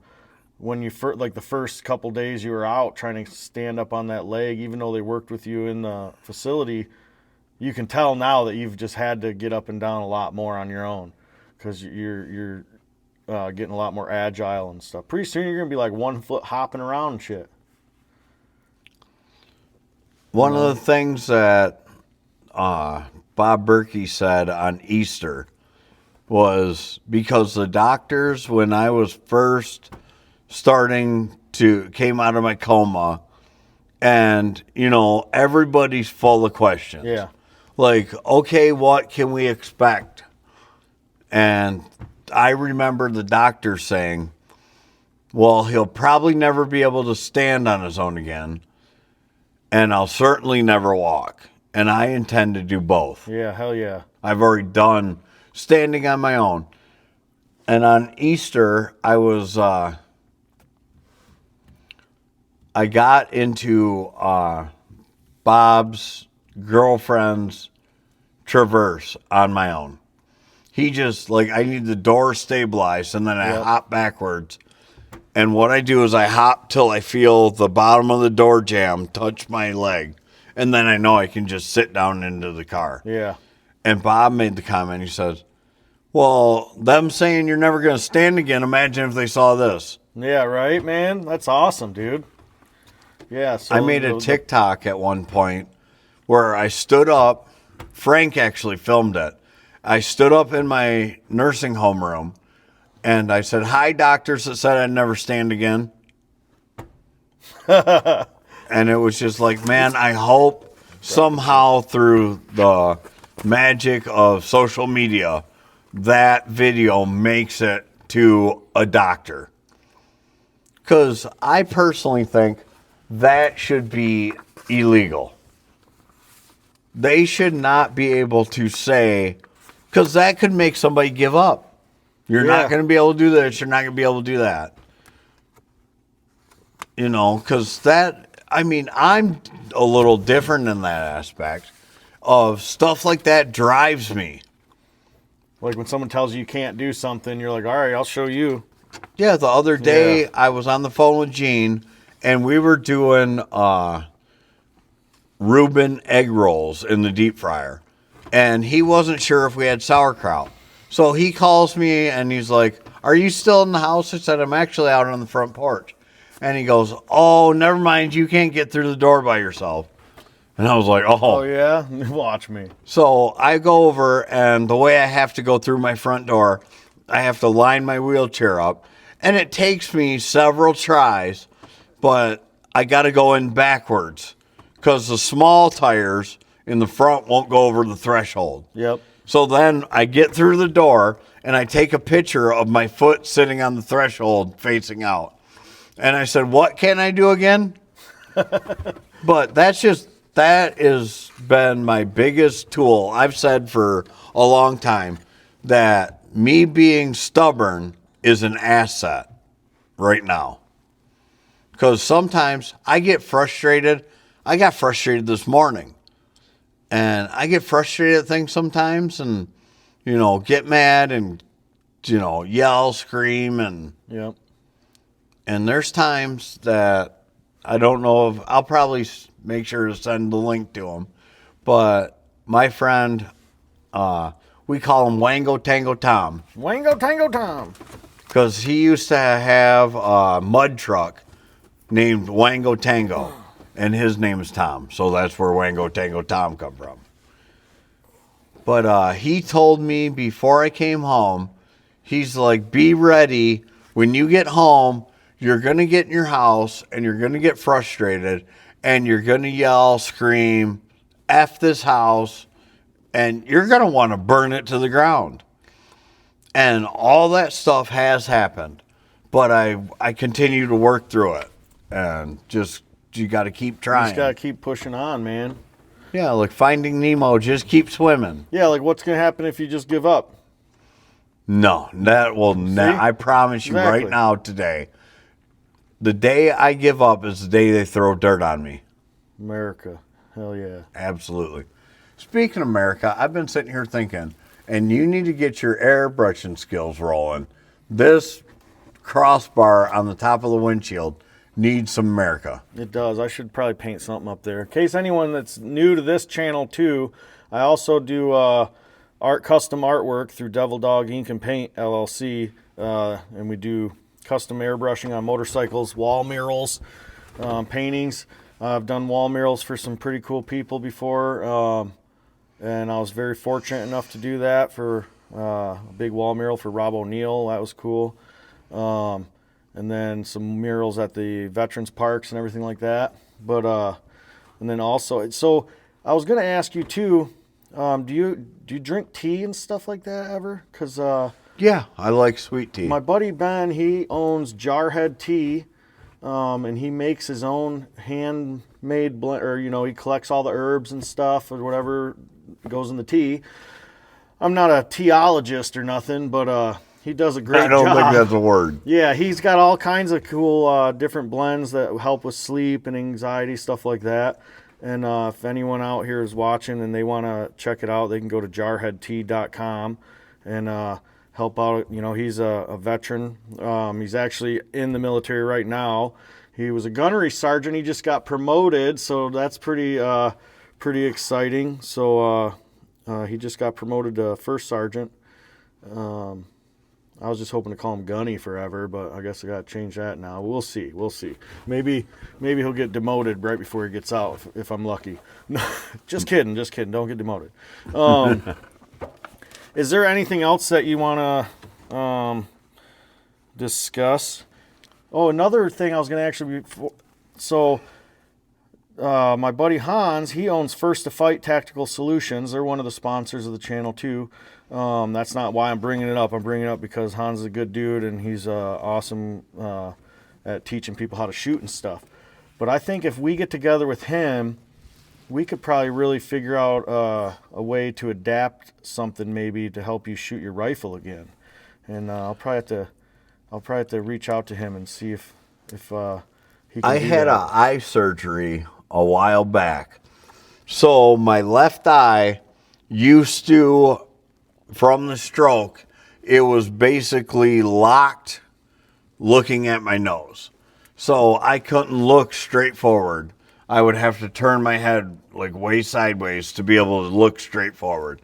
Speaker 2: when you the first couple days you were out trying to stand up on that leg, even though they worked with you in the facility. You can tell now that you've just had to get up and down a lot more on your own because you're getting a lot more agile and stuff. Pretty soon you're going to be like 1 foot hopping around and shit.
Speaker 3: One of the things that Bob Berkey said on Easter was, because the doctors, when I was first came out of my coma, and, everybody's full of questions.
Speaker 2: Yeah.
Speaker 3: Like, okay, what can we expect? And I remember the doctor saying, well, he'll probably never be able to stand on his own again. and I'll certainly never walk. And I intend to do both.
Speaker 2: Yeah, hell yeah.
Speaker 3: I've already done standing on my own. And on Easter, I got into Bob's girlfriend's Traverse on my own. He just, like, I need the door stabilized, and then I hop backwards. And what I do is I hop till I feel the bottom of the door jamb touch my leg. And then I know I can just sit down into the car.
Speaker 2: Yeah.
Speaker 3: And Bob made the comment. He says, well, them saying you're never going to stand again, imagine if they saw this.
Speaker 2: Yeah, right, man? That's awesome, dude. Yeah. So
Speaker 3: I made a TikTok at one point where I stood up. Frank actually filmed it. I stood up in my nursing home room, and I said, hi, doctors that said I'd never stand again. And it was just like, man, I hope somehow through the magic of social media, that video makes it to a doctor. Because I personally think that should be illegal. They should not be able to say, because that could make somebody give up. You're not going to be able to do this. You're not going to be able to do that. You know, because I'm a little different in that aspect of stuff like that drives me.
Speaker 2: Like when someone tells you can't do something, you're like, all right, I'll show you.
Speaker 3: Yeah, the other day I was on the phone with Gene, and we were doing Reuben egg rolls in the deep fryer. And he wasn't sure if we had sauerkraut. So he calls me, and he's like, are you still in the house? I said, I'm actually out on the front porch. And he goes, oh, never mind, you can't get through the door by yourself. And I was like,
Speaker 2: Oh, yeah? Watch me.
Speaker 3: So I go over, and the way I have to go through my front door, I have to line my wheelchair up. And it takes me several tries, but I got to go in backwards because the small tires in the front won't go over the threshold.
Speaker 2: Yep.
Speaker 3: So then I get through the door, and I take a picture of my foot sitting on the threshold facing out. And I said, what can I do again? But that has been my biggest tool. I've said for a long time that me being stubborn is an asset right now. Because sometimes I get frustrated. I got frustrated this morning. And I get frustrated at things sometimes and, get mad and, yell, scream.
Speaker 2: Yep.
Speaker 3: And there's times that I don't know if I'll probably make sure to send the link to him. But my friend, we call him Wango Tango Tom.
Speaker 2: Wango Tango Tom.
Speaker 3: Because he used to have a mud truck named Wango Tango. And his name is Tom. So that's where Wango Tango Tom come from. But he told me before I came home, he's like, be ready. When you get home, you're going to get in your house and you're going to get frustrated and you're going to yell, scream, F this house, and you're going to want to burn it to the ground. And all that stuff has happened, but I continue to work through it, and you got to keep trying.
Speaker 2: You just got to keep pushing on, man.
Speaker 3: Yeah, like Finding Nemo, just keep swimming.
Speaker 2: Yeah, like what's going to happen if you just give up?
Speaker 3: No, that will not. I promise you right now today, the day I give up is the day they throw dirt on me.
Speaker 2: America. Hell yeah.
Speaker 3: Absolutely. Speaking of America, I've been sitting here thinking, and you need to get your airbrushing skills rolling. This crossbar on the top of the windshield needs some America.
Speaker 2: It does. I should probably paint something up there. In case anyone that's new to this channel too, I also do custom artwork through Devil Dog Ink and Paint LLC, and we do custom airbrushing on motorcycles, wall murals, paintings. I've done wall murals for some pretty cool people before, and I was very fortunate enough to do that for a big wall mural for Rob O'Neill. That was cool. And then some murals at the veterans parks and everything like that. But and then also, so I was gonna ask you too. Do you drink tea and stuff like that ever? Cause
Speaker 3: yeah, I like sweet tea.
Speaker 2: My buddy Ben, he owns Jarhead Tea, and he makes his own handmade blend, or he collects all the herbs and stuff or whatever goes in the tea. I'm not a teologist or nothing, but he does a great job.
Speaker 3: I don't think that's a word.
Speaker 2: Yeah, he's got all kinds of cool different blends that help with sleep and anxiety, stuff like that. And if anyone out here is watching and they want to check it out, they can go to jarheadtea.com and help out. He's a veteran. He's actually in the military right now. He was a gunnery sergeant. He just got promoted, so that's pretty exciting. So he just got promoted to first sergeant. I was just hoping to call him Gunny forever, but I guess I got to change that now. We'll see. Maybe he'll get demoted right before he gets out if I'm lucky. Just kidding. Don't get demoted. Is there anything else that you want to discuss? Oh, another thing I was going to actually my buddy Hans, he owns First to Fight Tactical Solutions. They're one of the sponsors of the channel too. That's not why I'm bringing it up. I'm bringing it up because Hans is a good dude and he's awesome at teaching people how to shoot and stuff. But I think if we get together with him, we could probably really figure out a way to adapt something maybe to help you shoot your rifle again. And I'll probably have to reach out to him and see if he can.
Speaker 3: I had an eye surgery a while back, so my left eye used to, from the stroke, it was basically locked looking at my nose. So I couldn't look straight forward. I would have to turn my head like way sideways to be able to look straight forward.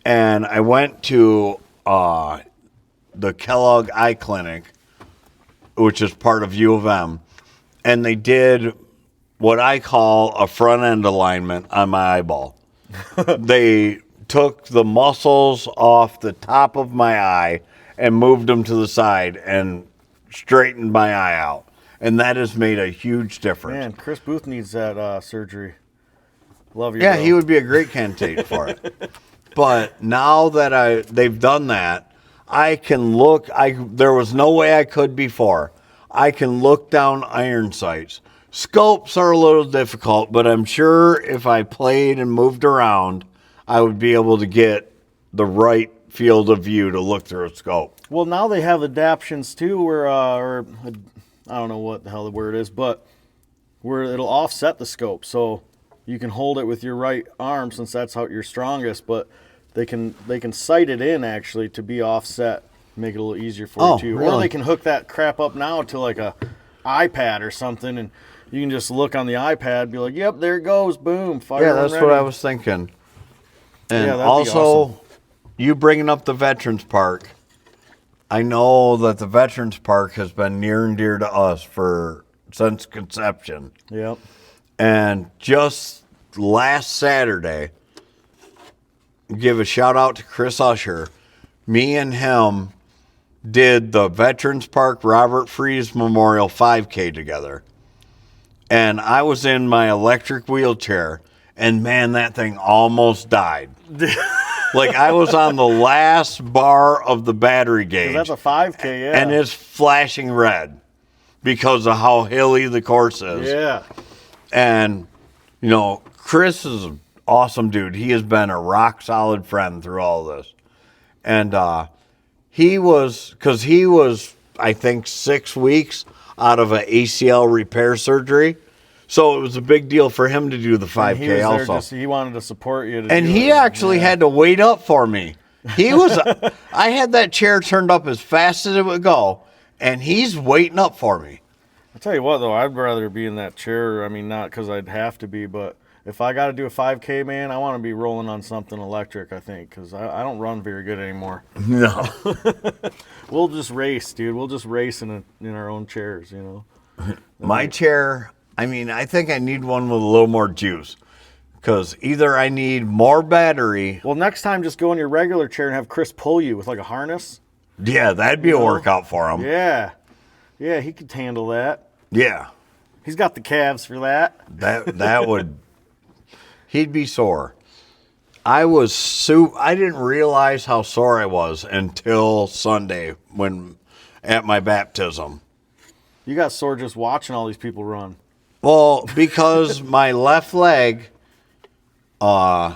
Speaker 3: And I went to the Kellogg Eye Clinic, which is part of U of M, and they did what I call a front end alignment on my eyeball. They took the muscles off the top of my eye and moved them to the side and straightened my eye out. And that has made a huge difference.
Speaker 2: Man, Chris Booth needs that surgery. Love you.
Speaker 3: Yeah,
Speaker 2: bro.
Speaker 3: he would be a great candidate for it. But now that they've done that, I can look. There was no way I could before. I can look down iron sights. Scopes are a little difficult, but I'm sure if I played and moved around, I would be able to get the right field of view to look through a scope.
Speaker 2: Well, now they have adaptions too, where I don't know what the hell the word is, but where it'll offset the scope, so you can hold it with your right arm since that's how you're strongest. But they can sight it in actually to be offset, make it a little easier for you too.
Speaker 3: Really?
Speaker 2: Or they can hook that crap up now to like a iPad or something, and you can just look on the iPad, be like, "Yep, there it goes, boom, fire."
Speaker 3: Yeah, that's what I was thinking. And
Speaker 2: Yeah, that'd be
Speaker 3: also,
Speaker 2: awesome.
Speaker 3: you bringing up the Veterans Park, I know that the Veterans Park has been near and dear to us since conception.
Speaker 2: Yep.
Speaker 3: And just last Saturday, give a shout out to Chris Usher. Me and him did the Veterans Park Robert Freese Memorial 5K together. And I was in my electric wheelchair, and man, that thing almost died. Like I was on the last bar of the battery gauge.
Speaker 2: That's a 5K, yeah.
Speaker 3: And it's flashing red because of how hilly the course is.
Speaker 2: Yeah.
Speaker 3: And, Chris is an awesome dude. He has been a rock solid friend through all this. And he was, I think, 6 weeks out of an ACL repair surgery. So it was a big deal for him to do the 5K also.
Speaker 2: He wanted to support you.
Speaker 3: And he actually had to wait up for me. I had that chair turned up as fast as it would go, and he's waiting up for me.
Speaker 2: I'll tell you what, though, I'd rather be in that chair. I mean, not because I'd have to be, but if I got to do a 5K, man, I want to be rolling on something electric, I think, because I don't run very good anymore.
Speaker 3: No.
Speaker 2: We'll just race, dude. We'll just race in our own chairs,
Speaker 3: My chair, I think I need one with a little more juice, because either I need more battery.
Speaker 2: Well, next time, just go in your regular chair and have Chris pull you with like a harness.
Speaker 3: Yeah, that'd be a workout for him.
Speaker 2: Yeah. Yeah, he could handle that.
Speaker 3: Yeah.
Speaker 2: He's got the calves for that.
Speaker 3: That would, he'd be sore. I didn't realize how sore I was until Sunday at my baptism.
Speaker 2: You got sore just watching all these people run.
Speaker 3: Well, because my left leg is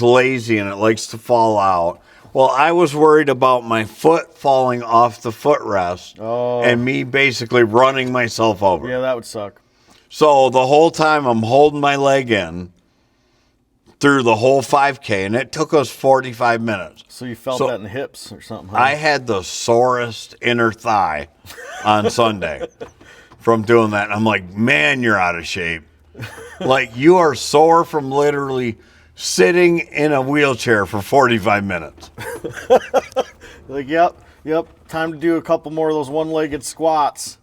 Speaker 3: lazy and it likes to fall out. Well, I was worried about my foot falling off the footrest and me basically running myself over.
Speaker 2: Yeah, that would suck.
Speaker 3: So the whole time I'm holding my leg in through the whole 5K, and it took us 45 minutes.
Speaker 2: So you felt that in the hips or something, huh?
Speaker 3: I had the sorest inner thigh on Sunday from doing that. And I'm like, man, you're out of shape. Like, you are sore from literally sitting in a wheelchair for 45 minutes.
Speaker 2: Like, yep, time to do a couple more of those one-legged squats.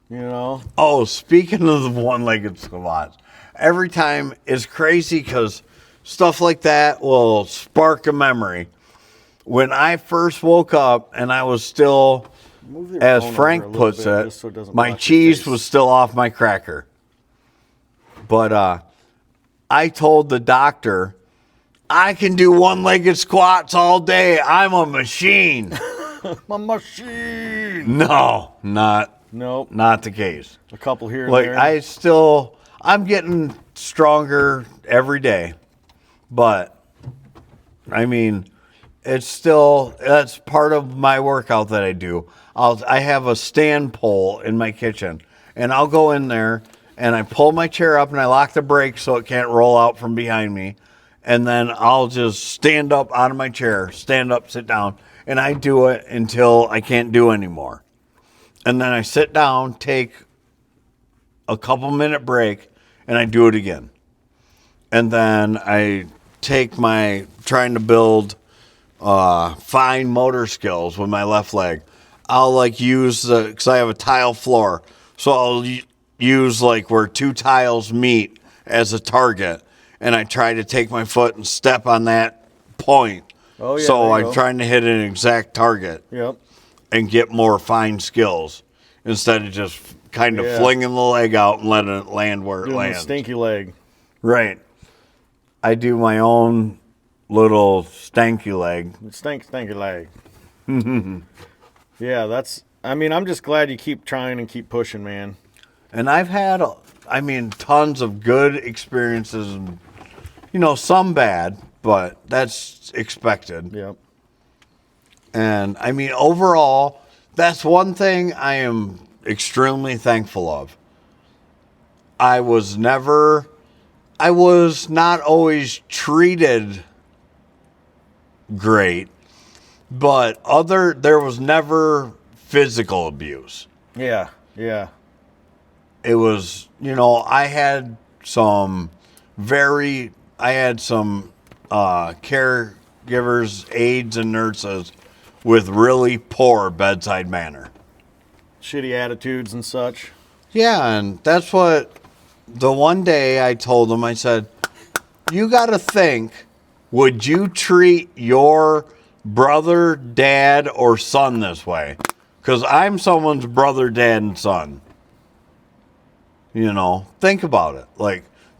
Speaker 2: You know?
Speaker 3: Oh, speaking of the one-legged squats, every time it's crazy because stuff like that will spark a memory. When I first woke up and I was still, as Frank puts it, my cheese was still off my cracker. But I told the doctor, I can do one-legged squats all day. I'm a machine.
Speaker 2: I'm a machine.
Speaker 3: No,
Speaker 2: Nope.
Speaker 3: Not the case.
Speaker 2: A couple here and there.
Speaker 3: Like, I'm getting stronger every day. But, I mean, that's part of my workout that I do. I have a stand pole in my kitchen, and I'll go in there, and I pull my chair up, and I lock the brakes so it can't roll out from behind me. And then I'll just stand up out of my chair, stand up, sit down, and I do it until I can't do anymore. And then I sit down, take a couple-minute break, and I do it again. And then I take trying to build fine motor skills with my left leg. I'll use because I have a tile floor, so I'll use where two tiles meet as a target, and I try to take my foot and step on that point.
Speaker 2: Oh, yeah,
Speaker 3: so I'm trying to hit an exact target.
Speaker 2: Yep.
Speaker 3: And get more fine skills instead of just kind of flinging the leg out and letting it land where it lands.
Speaker 2: The stinky leg.
Speaker 3: Right. I do my own little stanky leg.
Speaker 2: Stinky leg. Yeah, I'm just glad you keep trying and keep pushing, man.
Speaker 3: And I've had, tons of good experiences and, some bad, but that's expected.
Speaker 2: Yep.
Speaker 3: And, overall, that's one thing I am extremely thankful of. I was not always treated great, but there was never physical abuse.
Speaker 2: Yeah.
Speaker 3: It was, I had some caregivers, aides, and nurses with really poor bedside manner.
Speaker 2: Shitty attitudes and such.
Speaker 3: Yeah, and that's what the one day I told them, I said, you got to think, would you treat your brother, dad, or son this way? Because I'm someone's brother, dad, and son. Think about it.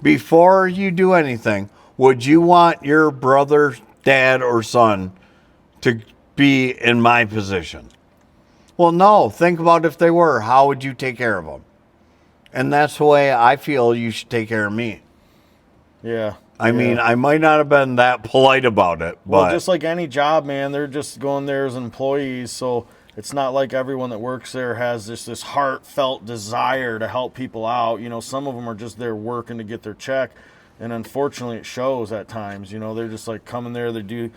Speaker 3: Before you do anything, would you want your brother, dad, or son to be in my position? Well, no. Think about if they were. How would you take care of them? And that's the way I feel you should take care of me.
Speaker 2: Yeah.
Speaker 3: I might not have been that polite about it, but...
Speaker 2: Well, just like any job, man, they're just going there as employees, so it's not like everyone that works there has this heartfelt desire to help people out. Some of them are just there working to get their check, and unfortunately it shows at times. They're just coming there, they do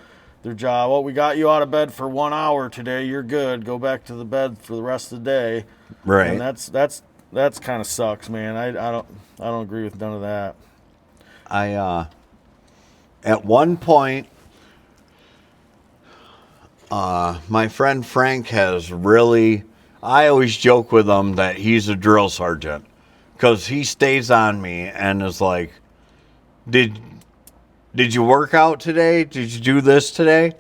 Speaker 2: their job. Well, we got you out of bed for 1 hour today. You're good. Go back to the bed for the rest of the day.
Speaker 3: Right.
Speaker 2: And that's kind of sucks, man. I don't agree with none of that.
Speaker 3: At one point, my friend Frank has really, I always joke with him that he's a drill sergeant because he stays on me and is like, did you work out today? Did you do this today?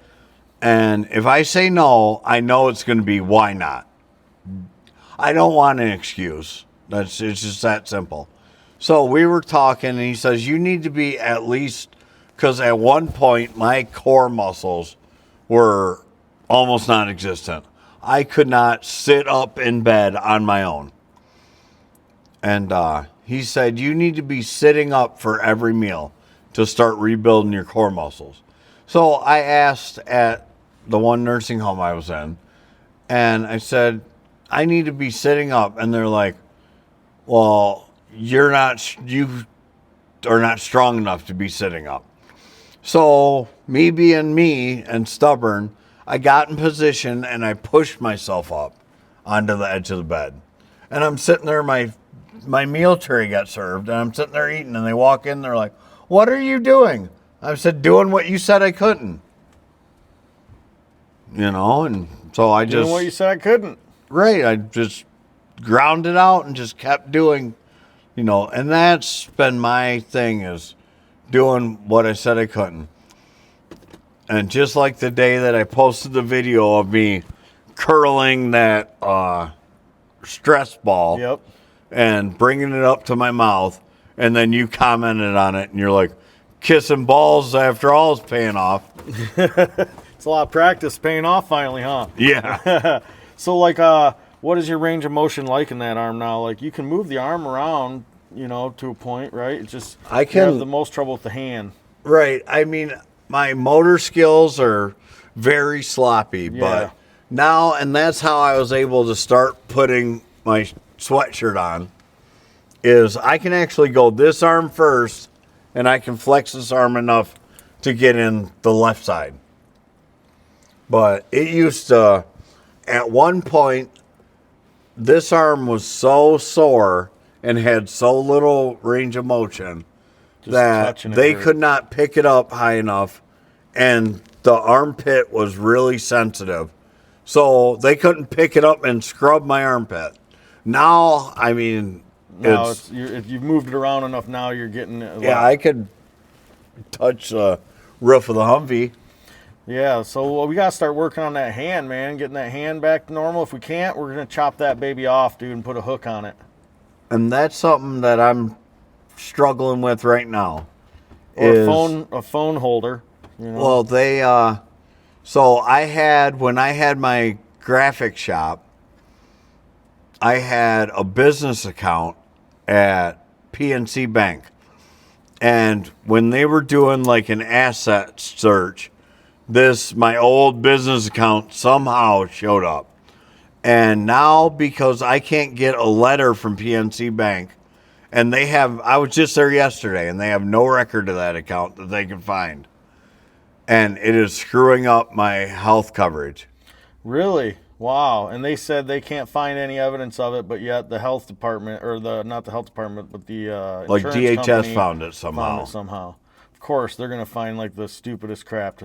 Speaker 3: And if I say no, I know it's going to be, why not? I don't want an excuse. It's just that simple. So we were talking, and he says, you need to be at least, because at one point, my core muscles were almost non-existent. I could not sit up in bed on my own. And he said, you need to be sitting up for every meal to start rebuilding your core muscles. So I asked at the one nursing home I was in, and I said, I need to be sitting up. And they're like, well, you are not strong enough to be sitting up. So me being me and stubborn, I got in position and I pushed myself up onto the edge of the bed. And I'm sitting there, my meal tray got served, and I'm sitting there eating, and they walk in, they're like, what are you doing? I said, doing what you said I couldn't. And so I just...
Speaker 2: Doing what you said I couldn't.
Speaker 3: Right, I just ground it out and just kept doing, and that's been my thing, is doing what I said I couldn't. And just like the day that I posted the video of me curling that stress ball,
Speaker 2: Yep.
Speaker 3: and bringing it up to my mouth, and then you commented on it, and you're like, kissing balls after all is paying off.
Speaker 2: It's a lot of practice paying off finally, huh?
Speaker 3: Yeah.
Speaker 2: So, what is your range of motion like in that arm now? Like, you can move the arm around, to a point, right? It's just
Speaker 3: I
Speaker 2: you
Speaker 3: can
Speaker 2: have the most trouble with the hand.
Speaker 3: Right. I mean, my motor skills are very sloppy, but now, and that's how I was able to start putting my sweatshirt on, is I can actually go this arm first, and I can flex this arm enough to get in the left side. But it used to, at one point, this arm was so sore and had so little range of motion that they could not pick it up high enough, and the armpit was really sensitive. So they couldn't pick it up and scrub my armpit. Now, I mean,
Speaker 2: if you've moved it around enough, now you're getting it.
Speaker 3: I could touch the roof of the Humvee.
Speaker 2: Yeah, so we got to start working on that hand, man, getting that hand back to normal. If we can't, we're going to chop that baby off, dude, and put a hook on it.
Speaker 3: And that's something that I'm struggling with right now.
Speaker 2: Or a phone holder.
Speaker 3: Well, so when I had my graphic shop, I had a business account at PNC Bank. And when they were doing like an asset search, my old business account somehow showed up. And now, because I can't get a letter from PNC Bank, and I was just there yesterday, and they have no record of that account that they can find. And it is screwing up my health coverage.
Speaker 2: Really? Wow. And they said they can't find any evidence of it, but yet the health department, or not the health department, but the
Speaker 3: like
Speaker 2: insurance
Speaker 3: DHS
Speaker 2: company
Speaker 3: found it somehow.
Speaker 2: Of course, they're going to find like the stupidest crap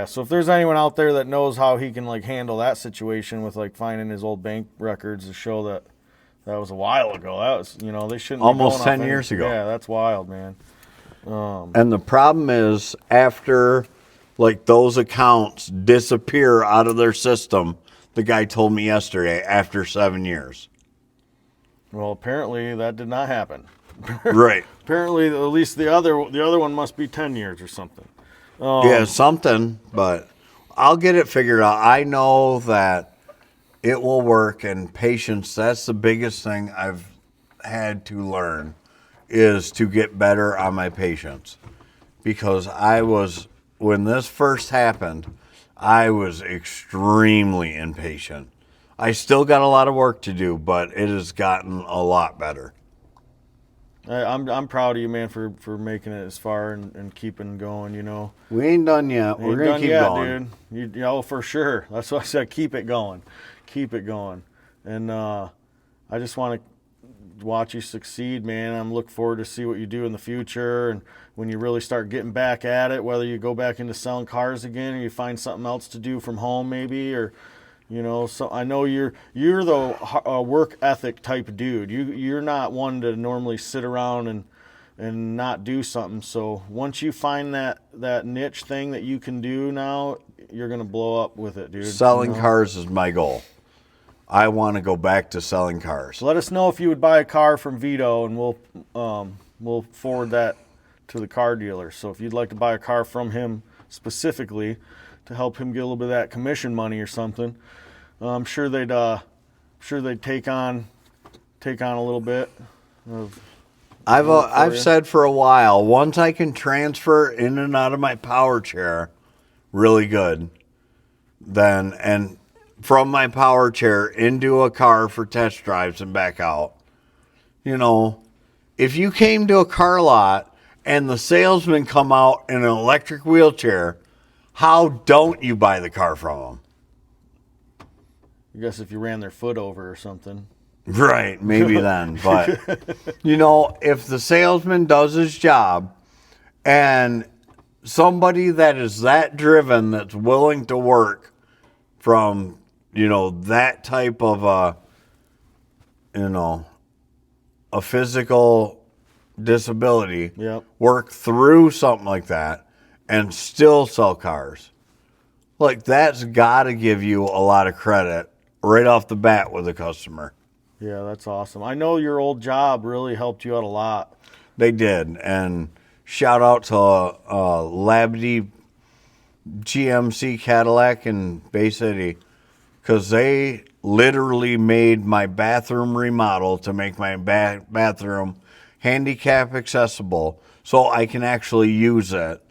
Speaker 2: so if there's anyone out there that knows how he can like handle that situation with like finding his old bank records to show that was a while ago. That was, they shouldn't
Speaker 3: almost
Speaker 2: be
Speaker 3: 10 years ago.
Speaker 2: Yeah, that's wild, man.
Speaker 3: And the problem is, after like those accounts disappear out of their system, the guy told me yesterday, after 7 years.
Speaker 2: Well, apparently that did not happen.
Speaker 3: Right.
Speaker 2: Apparently, at least the other one must be 10 years or something.
Speaker 3: Yeah, something, but I'll get it figured out. I know that it will work, and patience, that's the biggest thing I've had to learn, is to get better on my patience. Because when this first happened, I was extremely impatient. I still got a lot of work to do, but it has gotten a lot better.
Speaker 2: I'm proud of you, man, for making it as far and keeping going,
Speaker 3: We ain't done yet. We're going to keep going.
Speaker 2: Dude. For sure. That's why I said keep it going. Keep it going. And I just want to watch you succeed, man. I'm looking forward to see what you do in the future, and when you really start getting back at it, whether you go back into selling cars again, or you find something else to do from home maybe, or so I know you're the work ethic type of dude. You're not one to normally sit around and not do something. So once you find that niche thing that you can do now, you're gonna blow up with it, dude.
Speaker 3: Selling cars is my goal. I want to go back to selling cars.
Speaker 2: Let us know if you would buy a car from Vito, and we'll forward that to the car dealer. So if you'd like to buy a car from him specifically to help him get a little bit of that commission money or something, I'm sure they'd take on a little bit of.
Speaker 3: I've said for a while, once I can transfer in and out of my power chair really good, then and from my power chair into a car for test drives and back out. You know, if you came to a car lot and the salesman come out in an electric wheelchair, how don't you buy the car from them?
Speaker 2: I guess if you ran their foot over or something.
Speaker 3: Right, maybe then. But, you know, if the salesman does his job and somebody that is that driven, that's willing to work from, you know, that type of, a physical disability,
Speaker 2: Yep.
Speaker 3: work through something like that and still sell cars. Like, that's got to give you a lot of credit right off the bat with a customer.
Speaker 2: Yeah, that's awesome. I know your old job really helped you out a lot.
Speaker 3: They did. And shout out to Labadee GMC Cadillac in Bay City, because they literally made my bathroom remodel to make my bathroom handicap accessible so I can actually use it.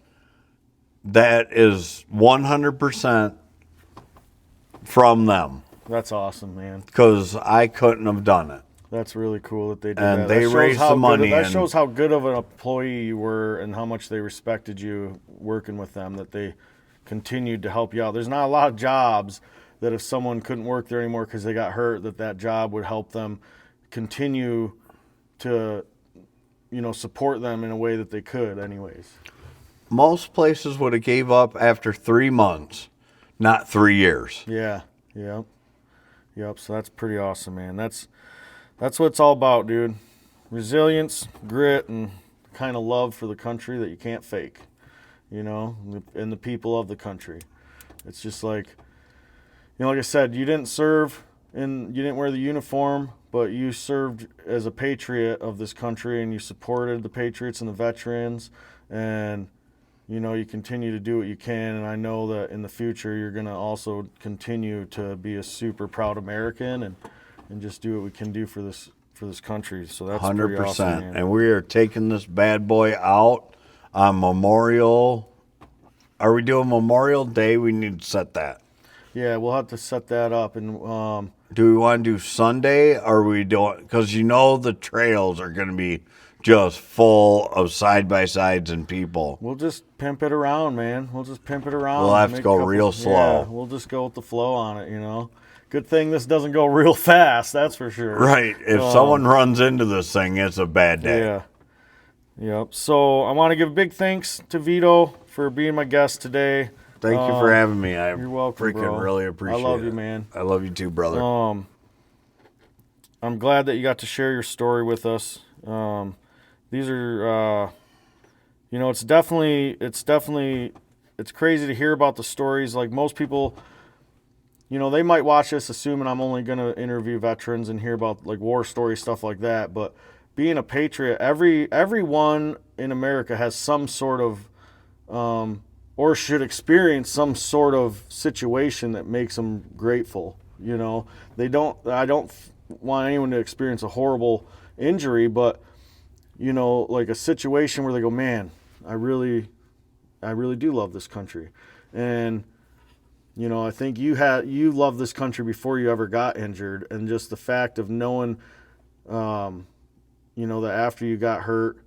Speaker 3: That is 100% from them,
Speaker 2: That's awesome, man.
Speaker 3: because I couldn't have done it.
Speaker 2: That's really cool that they did
Speaker 3: And
Speaker 2: that.
Speaker 3: they
Speaker 2: That shows
Speaker 3: raised
Speaker 2: how
Speaker 3: the
Speaker 2: good
Speaker 3: money
Speaker 2: that
Speaker 3: and-
Speaker 2: shows how good of an employee you were and how much they respected you working with them, that they continued to help you out. There's not a lot of jobs that if someone couldn't work there anymore because they got hurt, that job would help them continue to, support them in a way that they could anyways.
Speaker 3: Most places would have gave up after 3 months, not 3 years.
Speaker 2: Yeah. Yep. So that's pretty awesome, man. That's what it's all about, dude. Resilience, grit, and kind of love for the country that you can't fake, and the people of the country. It's just like, like I said, you didn't serve and you didn't wear the uniform, but you served as a patriot of this country and you supported the Patriots and the veterans, and you continue to do what you can, and I know that in the future you're going to also continue to be a super proud American and just do what we can do for this country. So that's
Speaker 3: 100%.
Speaker 2: pretty awesome, man.
Speaker 3: And we are taking this bad boy out on Memorial. Are we doing Memorial Day? We need to set that.
Speaker 2: Yeah, we'll have to set that up. And
Speaker 3: Do we want to do Sunday, or are we doing, because the trails are going to be just full of side-by-sides and people.
Speaker 2: we'll just pimp it around, man. We'll just pimp it around.
Speaker 3: We'll have to
Speaker 2: Make
Speaker 3: go
Speaker 2: a couple-
Speaker 3: real slow.
Speaker 2: Yeah, we'll just go with the flow on it, Good thing this doesn't go real fast, that's for sure.
Speaker 3: Right. If someone runs into this thing, it's a bad day.
Speaker 2: Yeah. Yep. So I want to give a big thanks to Vito for being my guest today.
Speaker 3: Thank you for having me. I
Speaker 2: You're welcome,
Speaker 3: freaking
Speaker 2: bro.
Speaker 3: really appreciate it.
Speaker 2: I love you, man.
Speaker 3: I love you too, brother.
Speaker 2: I'm glad that you got to share your story with us. These are, it's crazy to hear about the stories. Like most people, they might watch this assuming I'm only going to interview veterans and hear about like war stories, stuff like that. But being a patriot, everyone in America has some sort of, or should experience some sort of situation that makes them grateful. I don't want anyone to experience a horrible injury, but like a situation where they go, man, I really do love this country. And I think you loved this country before you ever got injured, and just the fact of knowing that after you got hurt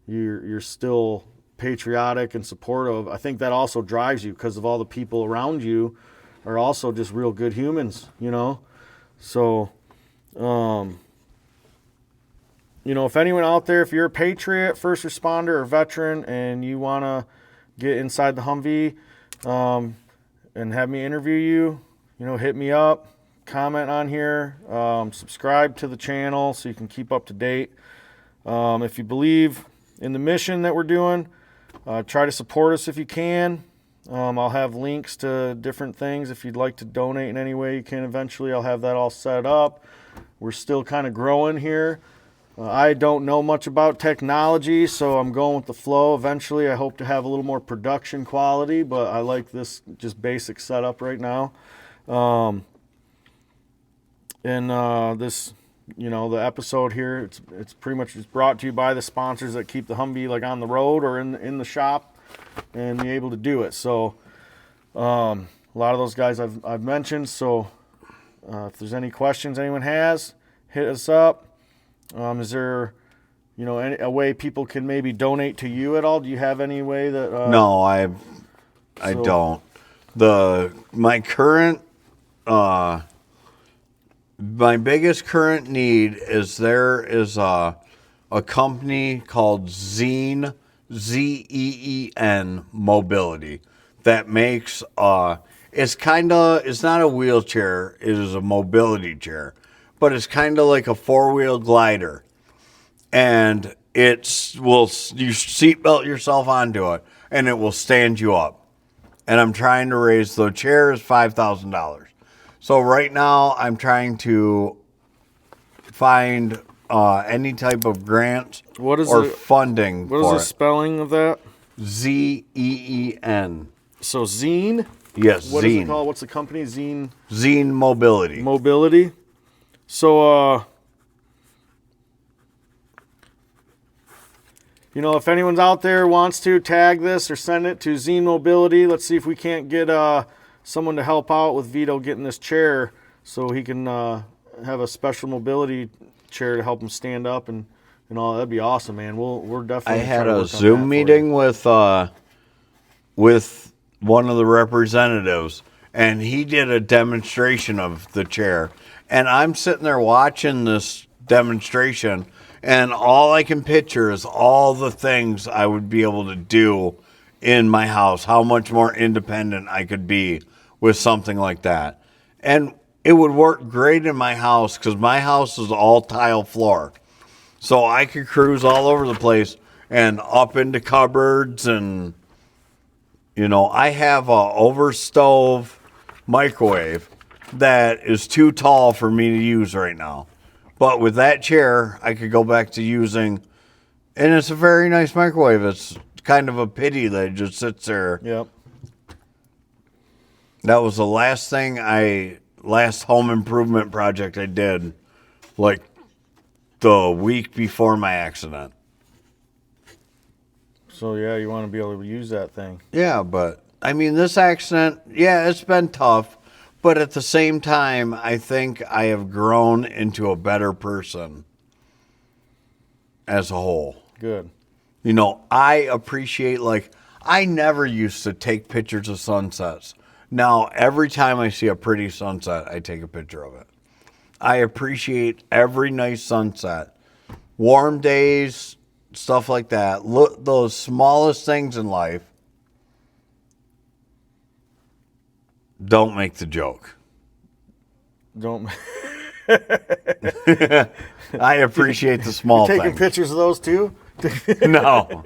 Speaker 2: you're still patriotic and supportive. I think that also drives you because of all the people around you are also just real good humans, So if anyone out there, if you're a patriot, first responder, or veteran, and you want to get inside the HumV and have me interview you, hit me up, comment on here, subscribe to the channel so you can keep up to date. If you believe in the mission that we're doing, try to support us if you can. I'll have links to different things. If you'd like to donate in any way you can eventually, I'll have that all set up. We're still kind of growing here. I don't know much about technology, so I'm going with the flow. Eventually, I hope to have a little more production quality, but I like this just basic setup right now. And this, the episode here, it's pretty much just brought to you by the sponsors that keep the Humvee like on the road or in the shop and be able to do it. So a lot of those guys I've mentioned. So if there's any questions anyone has, hit us up. Is there a way people can maybe donate to you at all? Do you have any way that?
Speaker 3: No, I don't. My biggest current need is there is a company called Zeen, Zeen Mobility, that makes it's not a wheelchair, it is a mobility chair, but it's kind of like a four-wheel glider, and you seatbelt yourself onto it, and it will stand you up. And I'm trying to raise the chair is $5,000. So right now I'm trying to find any type of grant funding.
Speaker 2: What is the spelling of that?
Speaker 3: Zeen.
Speaker 2: So Zeen?
Speaker 3: Yes,
Speaker 2: What
Speaker 3: Zeen.
Speaker 2: is it called? What's the company? Zeen?
Speaker 3: Zeen Mobility.
Speaker 2: Mobility. So, if anyone's out there wants to tag this or send it to Zeen Mobility, let's see if we can't get someone to help out with Vito getting this chair so he can have a special mobility chair to help him stand up and all. That'd be awesome, man. We're definitely.
Speaker 3: I had a Zoom meeting with one of the representatives, and he did a demonstration of the chair. And I'm sitting there watching this demonstration, and all I can picture is all the things I would be able to do in my house, how much more independent I could be with something like that. And it would work great in my house because my house is all tile floor. So I could cruise all over the place and up into cupboards. And, I have a overstove microwave that is too tall for me to use right now. But with that chair, I could go back to using, and it's a very nice microwave. It's kind of a pity that it just sits there.
Speaker 2: Yep.
Speaker 3: That was the last home improvement project I did, like the week before my accident.
Speaker 2: So, yeah, you want to be able to use that thing.
Speaker 3: Yeah, but, this accident, it's been tough. But at the same time, I think I have grown into a better person as a whole.
Speaker 2: Good.
Speaker 3: I appreciate, I never used to take pictures of sunsets. Now, every time I see a pretty sunset, I take a picture of it. I appreciate every nice sunset. Warm days, stuff like that. Look, those smallest things in life. Don't make the joke.
Speaker 2: Don't.
Speaker 3: I appreciate the small things.
Speaker 2: Taking pictures of those too?
Speaker 3: No.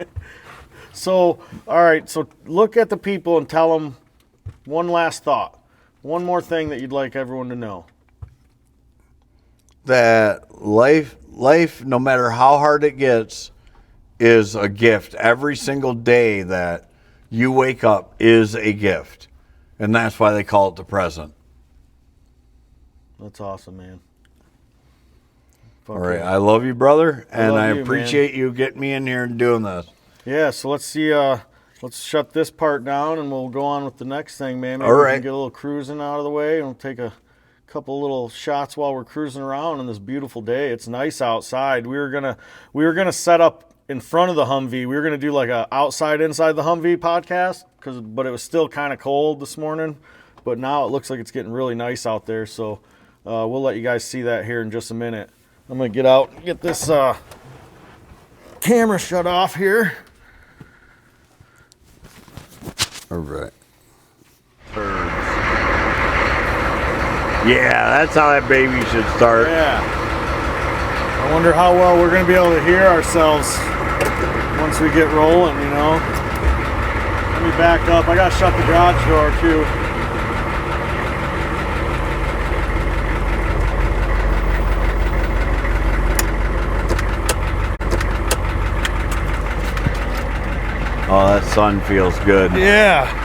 Speaker 2: So, all right. So look at the people and tell them one last thought. One more thing that you'd like everyone to know.
Speaker 3: That life, no matter how hard it gets, is a gift. Every single day that you wake up is a gift. And that's why they call it the present.
Speaker 2: That's awesome, man.
Speaker 3: All right. I love you, brother. And I appreciate you getting me in here and doing this.
Speaker 2: Yeah. So let's see. Let's shut this part down and we'll go on with the next thing, man. Maybe
Speaker 3: all
Speaker 2: we
Speaker 3: right.
Speaker 2: can get a little cruising out of the way and we'll take a couple little shots while we're cruising around on this beautiful day. It's nice outside. We were gonna set up in front of the Humvee. We were gonna do like a outside inside the Humvee podcast but it was still kind of cold this morning. But now it looks like it's getting really nice out there. So we'll let you guys see that here in just a minute. I'm gonna get out and get this camera shut off here.
Speaker 3: All right. Yeah, that's how that baby should start.
Speaker 2: Yeah. I wonder how well we're going to be able to hear ourselves once we get rolling, Let me back up. I got to shut the garage door, too.
Speaker 3: Oh, that sun feels good.
Speaker 2: Yeah.